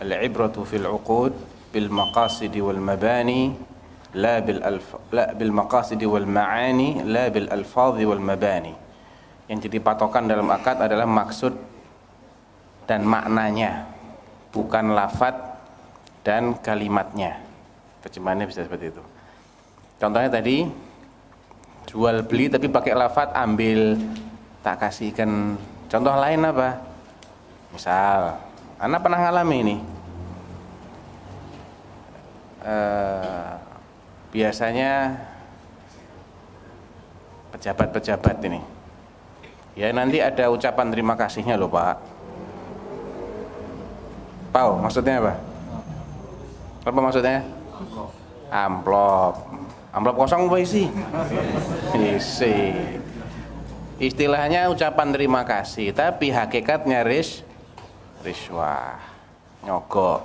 Al-ibratu fil uqud bil maqasidi wal mabani la bil maqasidi wal ma'ani la bil alfadhi wal mabani. Yang jadi patokan dalam akad adalah maksud dan maknanya, bukan lafadz dan kalimatnya. Terjemahannya bisa seperti itu. Contohnya tadi jual beli tapi pakai lafadz ambil, tak kasihkan. Contoh lain apa? Misal, Anda pernah ngalami ini. Biasanya pejabat-pejabat ini, ya nanti ada ucapan terima kasihnya loh Pak. Pau, maksudnya apa? Apa maksudnya? Amplop. Amplop kosong apa isi? Isi. Istilahnya ucapan terima kasih, tapi hakikatnya riswah, nyogok.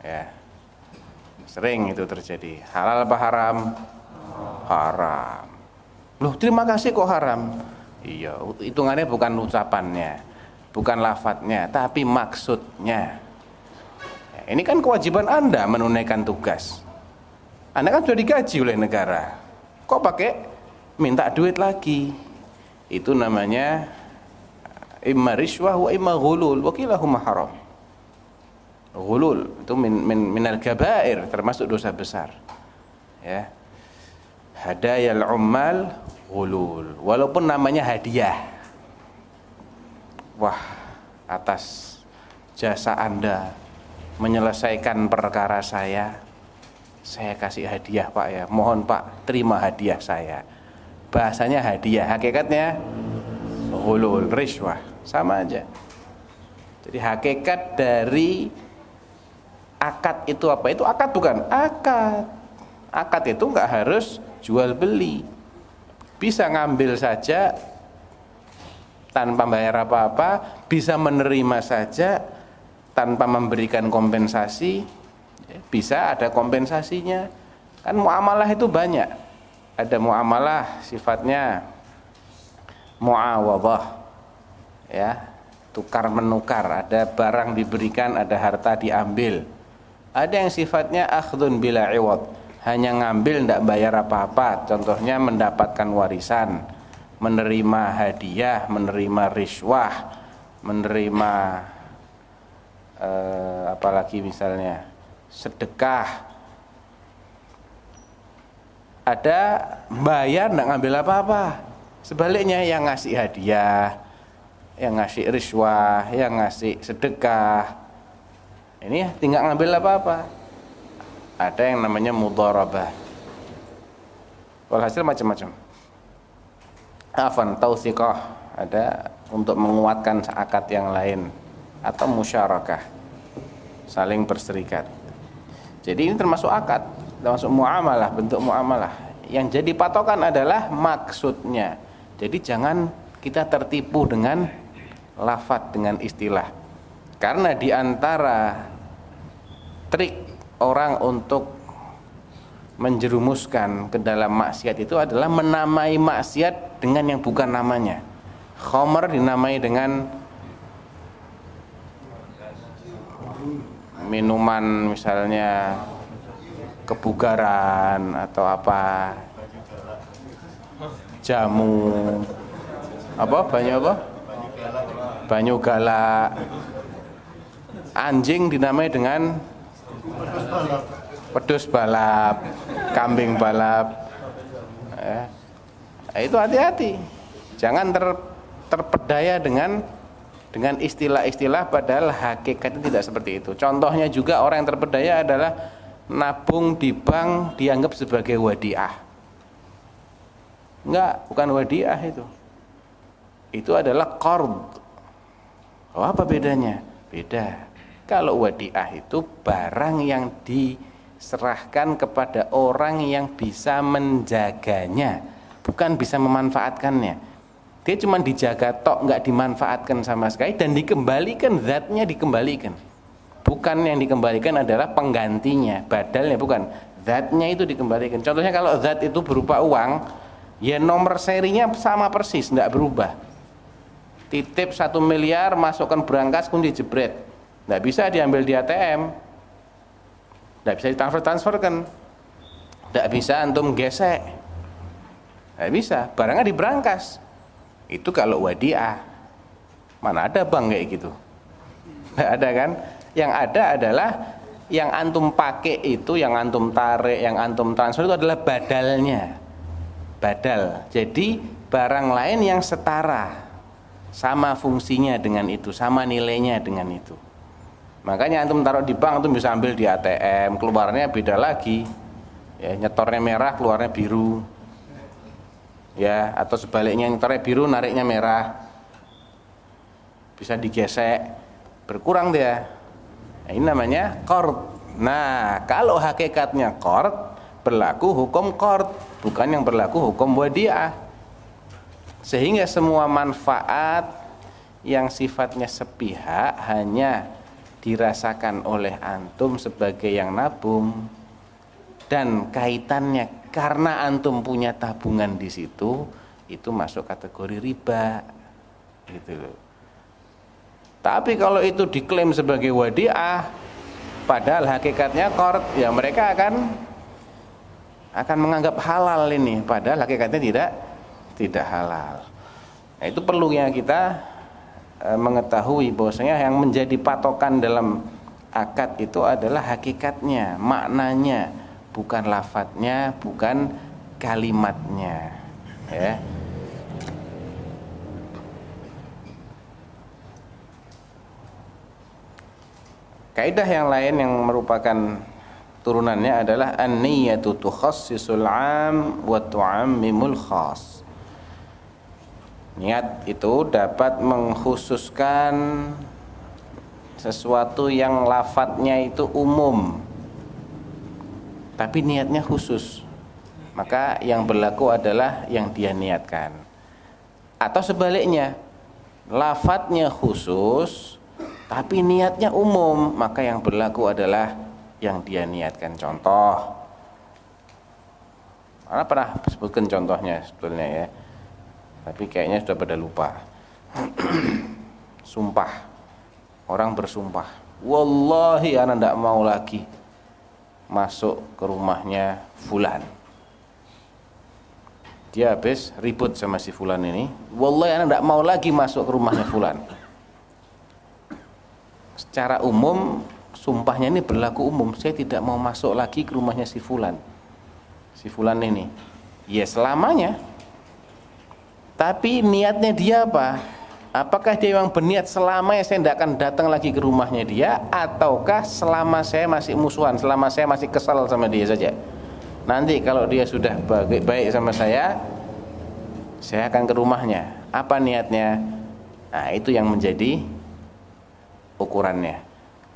Ya. Sering itu terjadi. Halal apa haram? Haram. Loh, terima kasih kok haram? Iya, hitungannya bukan ucapannya, bukan lafadznya, tapi maksudnya. Ya, ini kan kewajiban Anda menunaikan tugas. Anda kan sudah digaji oleh negara. Kok pakai minta duit lagi? Itu namanya imma riswah wa imma ghulul wa kilahuma haram. Ghulul itu minal kabair, termasuk dosa besar. Ya. Hadayal ummal ghulul, walaupun namanya hadiah. Wah, atas jasa Anda menyelesaikan perkara saya kasih hadiah Pak ya. Mohon Pak, terima hadiah saya. Bahasanya hadiah, hakikatnya ghulul, riswah, sama aja. Jadi hakikat dari akad itu apa? Itu akad bukan? Akad. Akad itu enggak harus jual beli. Bisa ngambil saja tanpa bayar apa-apa, bisa menerima saja tanpa memberikan kompensasi, bisa ada kompensasinya. Kan muamalah itu banyak. Ada muamalah sifatnya muawadhah, ya, tukar menukar, ada barang diberikan, ada harta diambil. Ada yang sifatnya akhdun bila iwad, hanya ngambil tidak bayar apa-apa. Contohnya mendapatkan warisan, menerima hadiah, menerima riswah, menerima apalagi misalnya sedekah. Ada bayar tidak ngambil apa-apa. Sebaliknya yang ngasih hadiah, yang ngasih riswah, yang ngasih sedekah, ini tinggal ngambil apa-apa. Ada yang namanya mudharabah. Walhasil macam-macam. Afan tausiqah, ada untuk menguatkan akad yang lain, atau musyarakah, saling berserikat. Jadi ini termasuk akad, termasuk muamalah, bentuk muamalah. Yang jadi patokan adalah maksudnya. Jadi jangan kita tertipu dengan lafadz, dengan istilah. Karena di antara trik orang untuk menjerumuskan ke dalam maksiat itu adalah menamai maksiat dengan yang bukan namanya. Khamar dinamai dengan minuman misalnya kebugaran atau apa, jamu apa, banyu galak. Anjing dinamai dengan wedhus balap, kambing balap. Itu hati-hati, jangan terpedaya dengan istilah-istilah, padahal hakikatnya tidak seperti itu. Contohnya juga orang yang terpedaya adalah nabung di bank dianggap sebagai wadiah. Enggak, bukan wadiah itu. itu adalah qard. Oh, apa bedanya? Beda. Kalau wadiah itu barang yang diserahkan kepada orang yang bisa menjaganya, bukan bisa memanfaatkannya. Dia cuma dijaga tok, nggak dimanfaatkan sama sekali, dan dikembalikan, zatnya dikembalikan. Bukan yang dikembalikan adalah penggantinya, badalnya bukan. Zatnya itu dikembalikan. Contohnya kalau zat itu berupa uang, ya nomor serinya sama persis, nggak berubah. Titip 1 miliar, masukkan berangkas, kunci jebret, nggak bisa diambil di ATM, nggak bisa ditransferkan, nggak bisa antum gesek, nggak bisa, barangnya di berangkas. Itu kalau wadiah. Mana ada bank kayak gitu? Nggak ada kan? Yang ada adalah yang antum pakai itu, yang antum tarik, yang antum transfer itu adalah badalnya, badal. Jadi barang lain yang setara, sama fungsinya dengan itu, sama nilainya dengan itu. Makanya antum taruh di bank, antum bisa ambil di ATM, keluarnya beda lagi. Ya, nyetornya merah, keluarnya biru. Ya, atau sebaliknya, nyetornya biru, nariknya merah. Bisa digesek, berkurang dia. Nah, ini namanya qard. Nah, kalau hakikatnya qard, berlaku hukum qard, bukan yang berlaku hukum wadiah. Sehingga semua manfaat yang sifatnya sepihak hanya dirasakan oleh antum sebagai yang nabung, dan kaitannya karena antum punya tabungan di situ, itu masuk kategori riba, gitu loh. Tapi kalau itu diklaim sebagai wadiah, padahal hakikatnya qard, ya mereka akan menganggap halal ini, padahal hakikatnya tidak halal. Nah, itu perlunya kita mengetahui bahwasanya yang menjadi patokan dalam akad itu adalah hakikatnya, maknanya, bukan lafadznya, bukan kalimatnya, ya. Kaidah yang lain yang merupakan turunannya adalah an-niyatu tukhassisul 'am wa tu'ammimul khas. Niat itu dapat mengkhususkan sesuatu yang lafadznya itu umum, tapi niatnya khusus. Maka yang berlaku adalah yang dia niatkan. Atau sebaliknya, lafadznya khusus tapi niatnya umum, maka yang berlaku adalah yang dia niatkan. Contoh, Ana pernah sebutkan contohnya sebetulnya ya, tapi kayaknya sudah pada lupa. Sumpah, orang bersumpah, wallahi ana tidak mau lagi masuk ke rumahnya fulan. Dia habis ribut sama si fulan ini, wallahi ana tidak mau lagi masuk ke rumahnya fulan. Secara umum sumpahnya ini berlaku umum, saya tidak mau masuk lagi ke rumahnya si fulan ini, ya selamanya. Tapi niatnya dia apa? Apakah dia memang berniat selamanya saya tidak akan datang lagi ke rumahnya dia, ataukah selama saya masih musuhan, selama saya masih kesal sama dia saja, nanti kalau dia sudah baik sama saya akan ke rumahnya. Apa niatnya? Nah, itu yang menjadi ukurannya.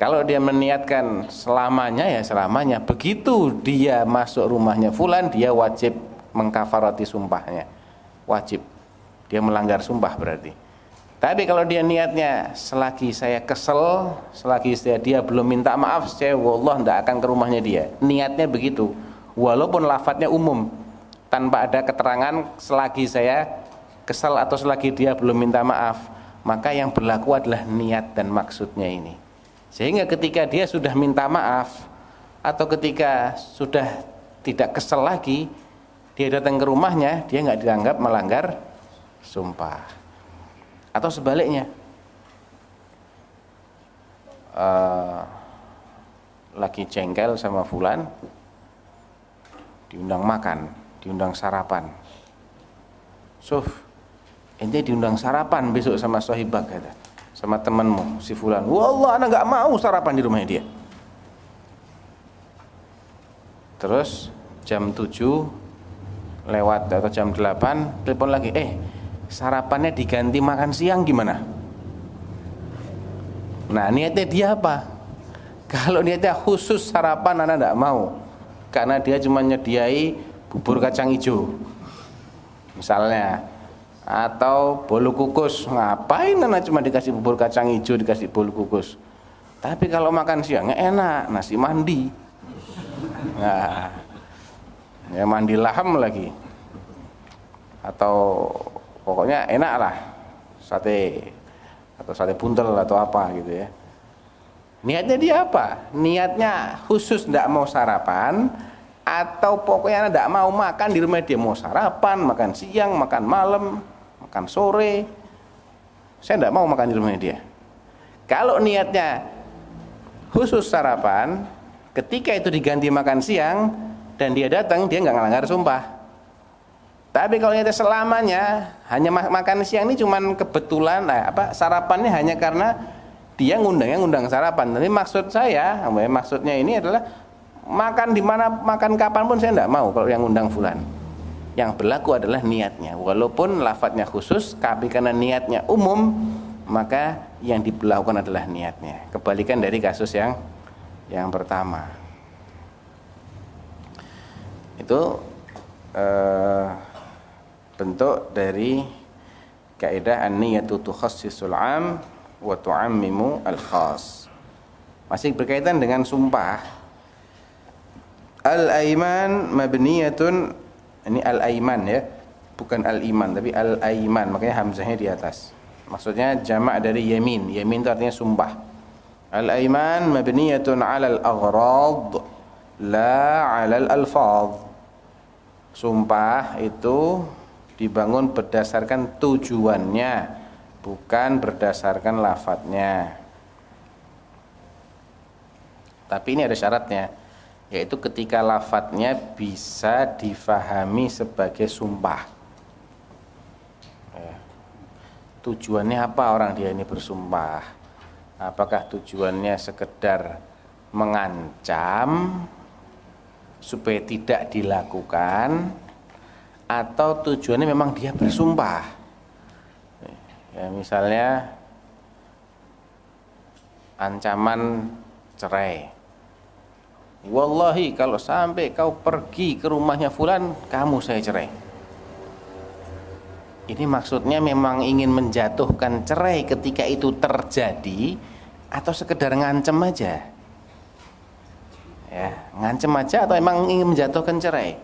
Kalau dia meniatkan selamanya, ya selamanya. Begitu dia masuk rumahnya fulan, dia wajib mengkafarati sumpahnya, wajib. Dia melanggar sumpah berarti. Tapi kalau dia niatnya selagi saya kesel, selagi dia belum minta maaf, saya wallah tidak akan ke rumahnya dia. Niatnya begitu, walaupun lafadznya umum, tanpa ada keterangan selagi saya kesel atau selagi dia belum minta maaf, maka yang berlaku adalah niat dan maksudnya ini. Sehingga ketika dia sudah minta maaf atau ketika sudah tidak kesel lagi, dia datang ke rumahnya, dia nggak dianggap melanggar sumpah. Atau sebaliknya, lagi jengkel sama fulan, diundang makan, diundang sarapan. Suf, ente diundang sarapan besok sama sohibak, kata, sama temanmu si fulan. Wallah anak nggak mau sarapan di rumahnya dia. Terus jam 7 lewat atau jam 8 telepon lagi, sarapannya diganti makan siang gimana? Nah, niatnya dia apa? Kalau niatnya khusus sarapan, Anda tidak mau, karena dia cuma nyediai bubur kacang hijau misalnya, atau bolu kukus. Ngapain Anda cuma dikasih bubur kacang hijau, dikasih bolu kukus? Tapi kalau makan siangnya enak, nasi mandi. Nah, ya mandi laham lagi, atau pokoknya enak lah, sate atau sate buntel atau apa gitu ya. Niatnya dia apa? Niatnya khusus tidak mau sarapan, atau pokoknya tidak mau makan di rumah dia, mau sarapan, makan siang, makan malam, makan sore. Saya tidak mau makan di rumah dia. Kalau niatnya khusus sarapan, ketika itu diganti makan siang dan dia datang, dia nggak ngelanggar sumpah. Tapi kalau niatnya selamanya hanya makan siang ini cuman kebetulan, sarapannya hanya karena dia ngundang sarapan. Tapi maksudnya ini adalah makan di mana, makan kapan pun saya tidak mau kalau yang ngundang fulan. Yang berlaku adalah niatnya. Walaupun lafadznya khusus, tapi karena niatnya umum, maka yang dilakukan adalah niatnya. Kebalikan dari kasus yang pertama. Itu bentuk dari kaidah an-niyatu tukhassisul 'am wa tu'ammimu al-khas. Masih berkaitan dengan sumpah. Al-aiman mabniyatun, ini al-aiman ya, bukan al-iman tapi al-aiman, makanya hamzahnya di atas. Maksudnya jamak dari yamin. Yamin itu artinya sumpah. Al-aiman mabniyatun 'alal aghrad la 'alal alfaz. Sumpah itu dibangun berdasarkan tujuannya, bukan berdasarkan lafadznya. Tapi ini ada syaratnya, yaitu ketika lafadznya bisa difahami sebagai sumpah. Tujuannya apa orang dia ini bersumpah? Apakah tujuannya sekedar mengancam supaya tidak dilakukan, atau tujuannya memang dia bersumpah? Ya, misalnya ancaman cerai. Wallahi kalau sampai kau pergi ke rumahnya fulan, kamu saya cerai. Ini maksudnya memang ingin menjatuhkan cerai ketika itu terjadi, atau sekedar ngancem aja? Ya, ngancem aja atau memang ingin menjatuhkan cerai?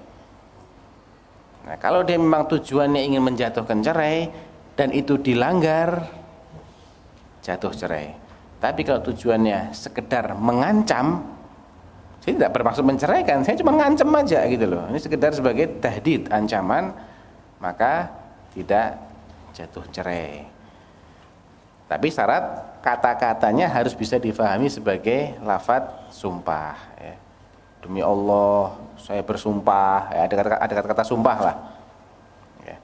Nah, kalau dia memang tujuannya ingin menjatuhkan cerai dan itu dilanggar, jatuh cerai. Tapi kalau tujuannya sekedar mengancam, saya tidak bermaksud menceraikan, saya cuma ngancam aja gitu loh. Ini sekedar sebagai tahdid, ancaman, maka tidak jatuh cerai. Tapi syarat kata-katanya harus bisa difahami sebagai lafadz sumpah. Ya. Demi Allah, saya bersumpah. Ya, ada kata-kata sumpah lah. Ya.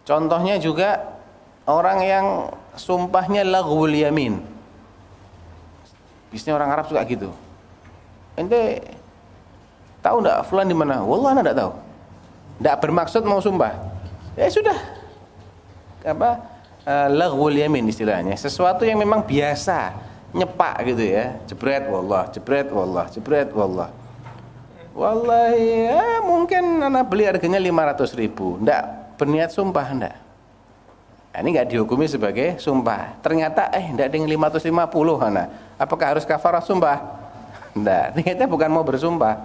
Contohnya juga orang yang sumpahnya laghul yamin. Biasanya orang Arab suka gitu. Ente tahu enggak fulan di mana? Wallah enggak tahu. Enggak bermaksud mau sumpah. Ya sudah. Laghul yamin istilahnya. Sesuatu yang memang biasa, nyepak gitu ya. Jebret wallah, jebret wallah, jebret wallah. Wallahi ya, mungkin anak beli harganya 500.000. Enggak berniat sumpah, enggak. Nah, ini enggak dihukumi sebagai sumpah. Ternyata enggak dengan 550 anak. Apakah harus kafarah sumpah? Enggak, niatnya bukan mau bersumpah.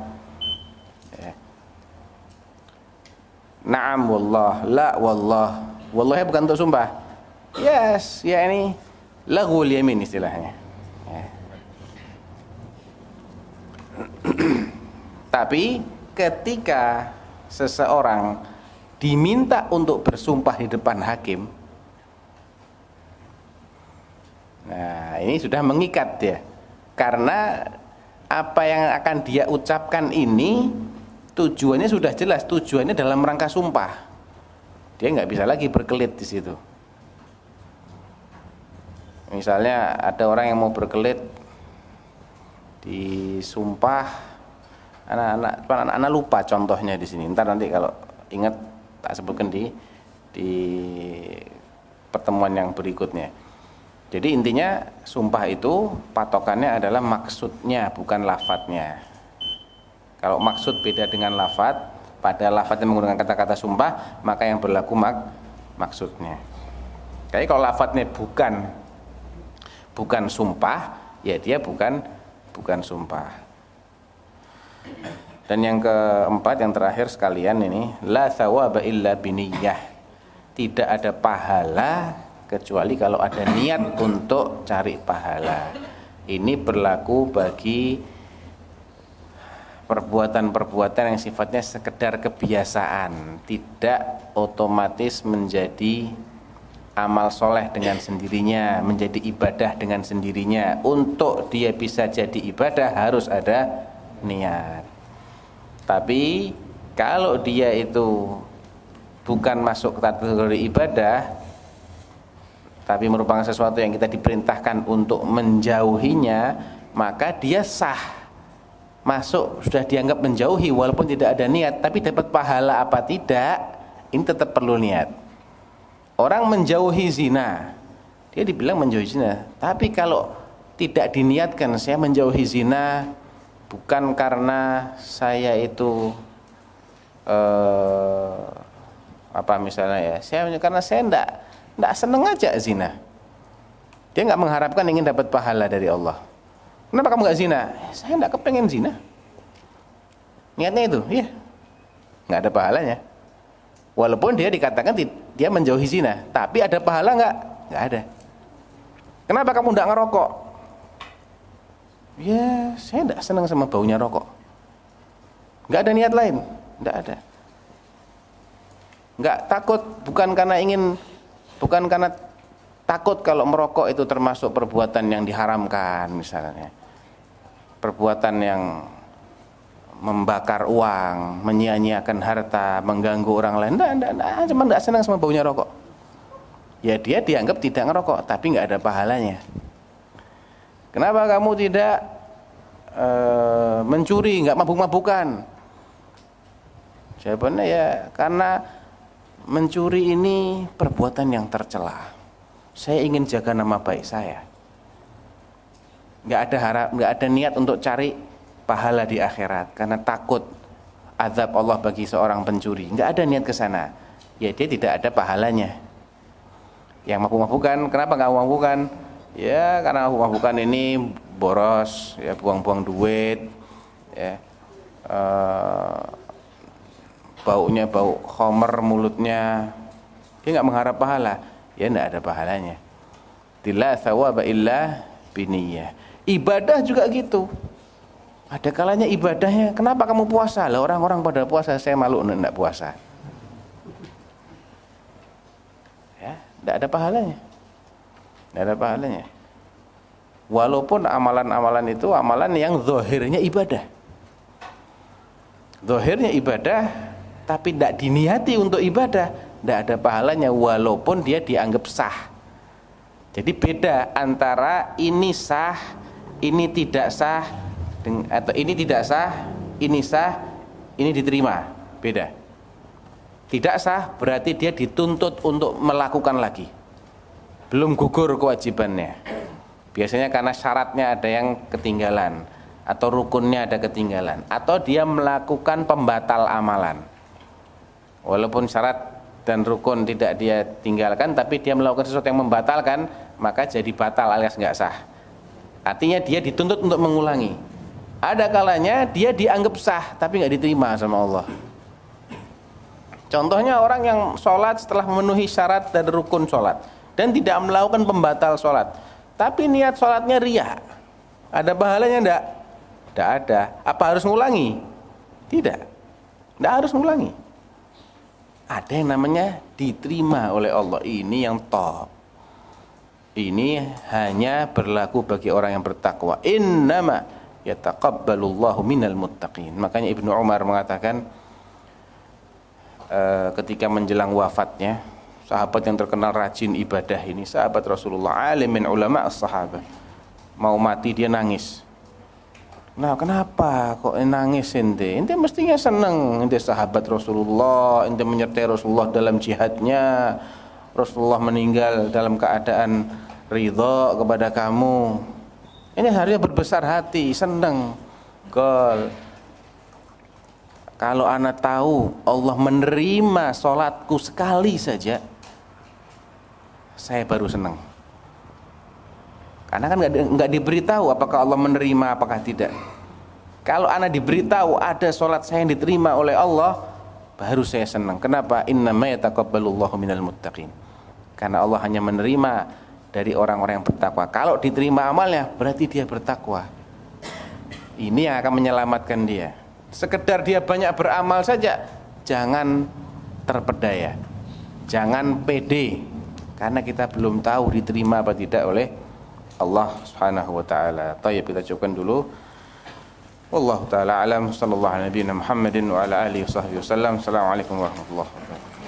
Ya. Na'am wallah, la wallah. Wallahi bukan untuk sumpah. Yes, ya ini laghul yamin istilahnya. Ya. Tapi ketika seseorang diminta untuk bersumpah di depan hakim, nah ini sudah mengikat ya. Karena apa yang akan dia ucapkan ini tujuannya sudah jelas, tujuannya dalam rangka sumpah. Dia nggak bisa lagi berkelit di situ. Misalnya ada orang yang mau berkelit disumpah, anak-anak lupa contohnya di sini. Ntar nanti kalau ingat tak sebutkan di pertemuan yang berikutnya. Jadi intinya sumpah itu patokannya adalah maksudnya, bukan lafadznya. Kalau maksud beda dengan lafadz, pada lafadznya menggunakan kata-kata sumpah, maka yang berlaku maksudnya. Jadi kalau lafadznya bukan sumpah, ya dia bukan sumpah. Dan yang keempat, yang terakhir sekalian ini, la thawaba illa biniyah. Tidak ada pahala kecuali kalau ada niat untuk cari pahala. Ini berlaku bagi perbuatan-perbuatan yang sifatnya sekedar kebiasaan, tidak otomatis menjadi amal soleh dengan sendirinya, menjadi ibadah dengan sendirinya. Untuk dia bisa jadi ibadah harus ada niat. Tapi kalau dia itu bukan masuk kategori ibadah, tapi merupakan sesuatu yang kita diperintahkan untuk menjauhinya, maka dia sah masuk, sudah dianggap menjauhi walaupun tidak ada niat. Tapi dapat pahala apa tidak, ini tetap perlu niat. Orang menjauhi zina, dia dibilang menjauhi zina, tapi kalau tidak diniatkan, saya menjauhi zina bukan karena saya itu karena saya tidak seneng aja zina. Dia nggak mengharapkan ingin dapat pahala dari Allah. Kenapa kamu nggak zina? Saya nggak kepengen zina. Niatnya itu, iya, nggak ada pahalanya. Walaupun dia dikatakan dia menjauhi zina, tapi ada pahala nggak? Nggak ada. Kenapa kamu nggak ngerokok? Ya, saya nggak senang sama baunya rokok. Nggak ada niat lain, nggak ada. Nggak takut, bukan karena takut kalau merokok itu termasuk perbuatan yang diharamkan misalnya. Perbuatan yang membakar uang, menyia-nyiakan harta, mengganggu orang lain. Enggak, cuma enggak senang sama baunya rokok. Ya dia dianggap tidak ngerokok, tapi enggak ada pahalanya. Kenapa kamu tidak mencuri, enggak mabuk-mabukan? Jawabannya ya karena mencuri ini perbuatan yang tercela. Saya ingin jaga nama baik saya. Enggak ada niat untuk cari pahala di akhirat karena takut azab Allah bagi seorang pencuri. Enggak ada niat ke sana. Ya dia tidak ada pahalanya. Yang mabuk-mabukan, kenapa enggak mabuk-mabukan? Ya karena mabuk-mabukan ini boros, ya buang-buang duit, ya. Baunya bau khamr mulutnya. Dia enggak mengharap pahala. Ya enggak ada pahalanya. La thawaba illa biniyah. Ibadah juga gitu. Ada kalanya ibadahnya, kenapa kamu puasa? Lah orang-orang pada puasa, saya malu enggak puasa. Ya, enggak ada pahalanya. Enggak ada pahalanya. Walaupun amalan-amalan itu amalan yang zahirnya ibadah. Zahirnya ibadah, tapi tidak diniati untuk ibadah, tidak ada pahalanya walaupun dia dianggap sah. Jadi beda antara ini sah, ini tidak sah, atau ini tidak sah, ini sah, ini diterima. Beda. Tidak sah berarti dia dituntut untuk melakukan lagi, belum gugur kewajibannya. Biasanya karena syaratnya ada yang ketinggalan, atau rukunnya ada ketinggalan, atau dia melakukan pembatal amalan. Walaupun syarat dan rukun tidak dia tinggalkan, tapi dia melakukan sesuatu yang membatalkan, maka jadi batal alias nggak sah. Artinya dia dituntut untuk mengulangi. Ada kalanya dia dianggap sah, tapi nggak diterima sama Allah. Contohnya orang yang sholat setelah memenuhi syarat dan rukun sholat, dan tidak melakukan pembatal sholat, tapi niat sholatnya riya. Ada pahalanya enggak? Tidak ada. Apa harus ngulangi? Tidak. Tidak harus ngulangi. Ada yang namanya diterima oleh Allah. Ini yang top. Ini hanya berlaku bagi orang yang bertakwa. Innama yataqabbalullahu minal muttaqin. Makanya Ibnu Umar mengatakan ketika menjelang wafatnya, sahabat yang terkenal rajin ibadah ini, sahabat Rasulullah, alim min ulama as-sahabah, mau mati dia nangis. Nah, kenapa kok nangis ente? Ente mestinya senang, ente sahabat Rasulullah, ente menyertai Rasulullah dalam jihadnya, Rasulullah meninggal dalam keadaan ridha kepada kamu. Ini harusnya berbesar hati, senang. Kalau ana tahu Allah menerima sholatku sekali saja, saya baru senang. Karena kan nggak diberitahu apakah Allah menerima apakah tidak. Kalau ana diberitahu ada sholat saya yang diterima oleh Allah, baru saya senang. Kenapa? Innama yataqabbalullahu minal muttaqin. Karena Allah hanya menerima dari orang-orang yang bertakwa. Kalau diterima amalnya, berarti dia bertakwa. Ini yang akan menyelamatkan dia. Sekedar dia banyak beramal saja, jangan terpedaya, jangan pede, karena kita belum tahu diterima apa tidak oleh Allah Subhanahu wa taala. Baik, kita cukupkan dulu. Wallahu taala alam, sallallahu alaihi Muhammadin wa ala alihi wasahbihi wasallam. Assalamualaikum warahmatullahi wabarakatuh.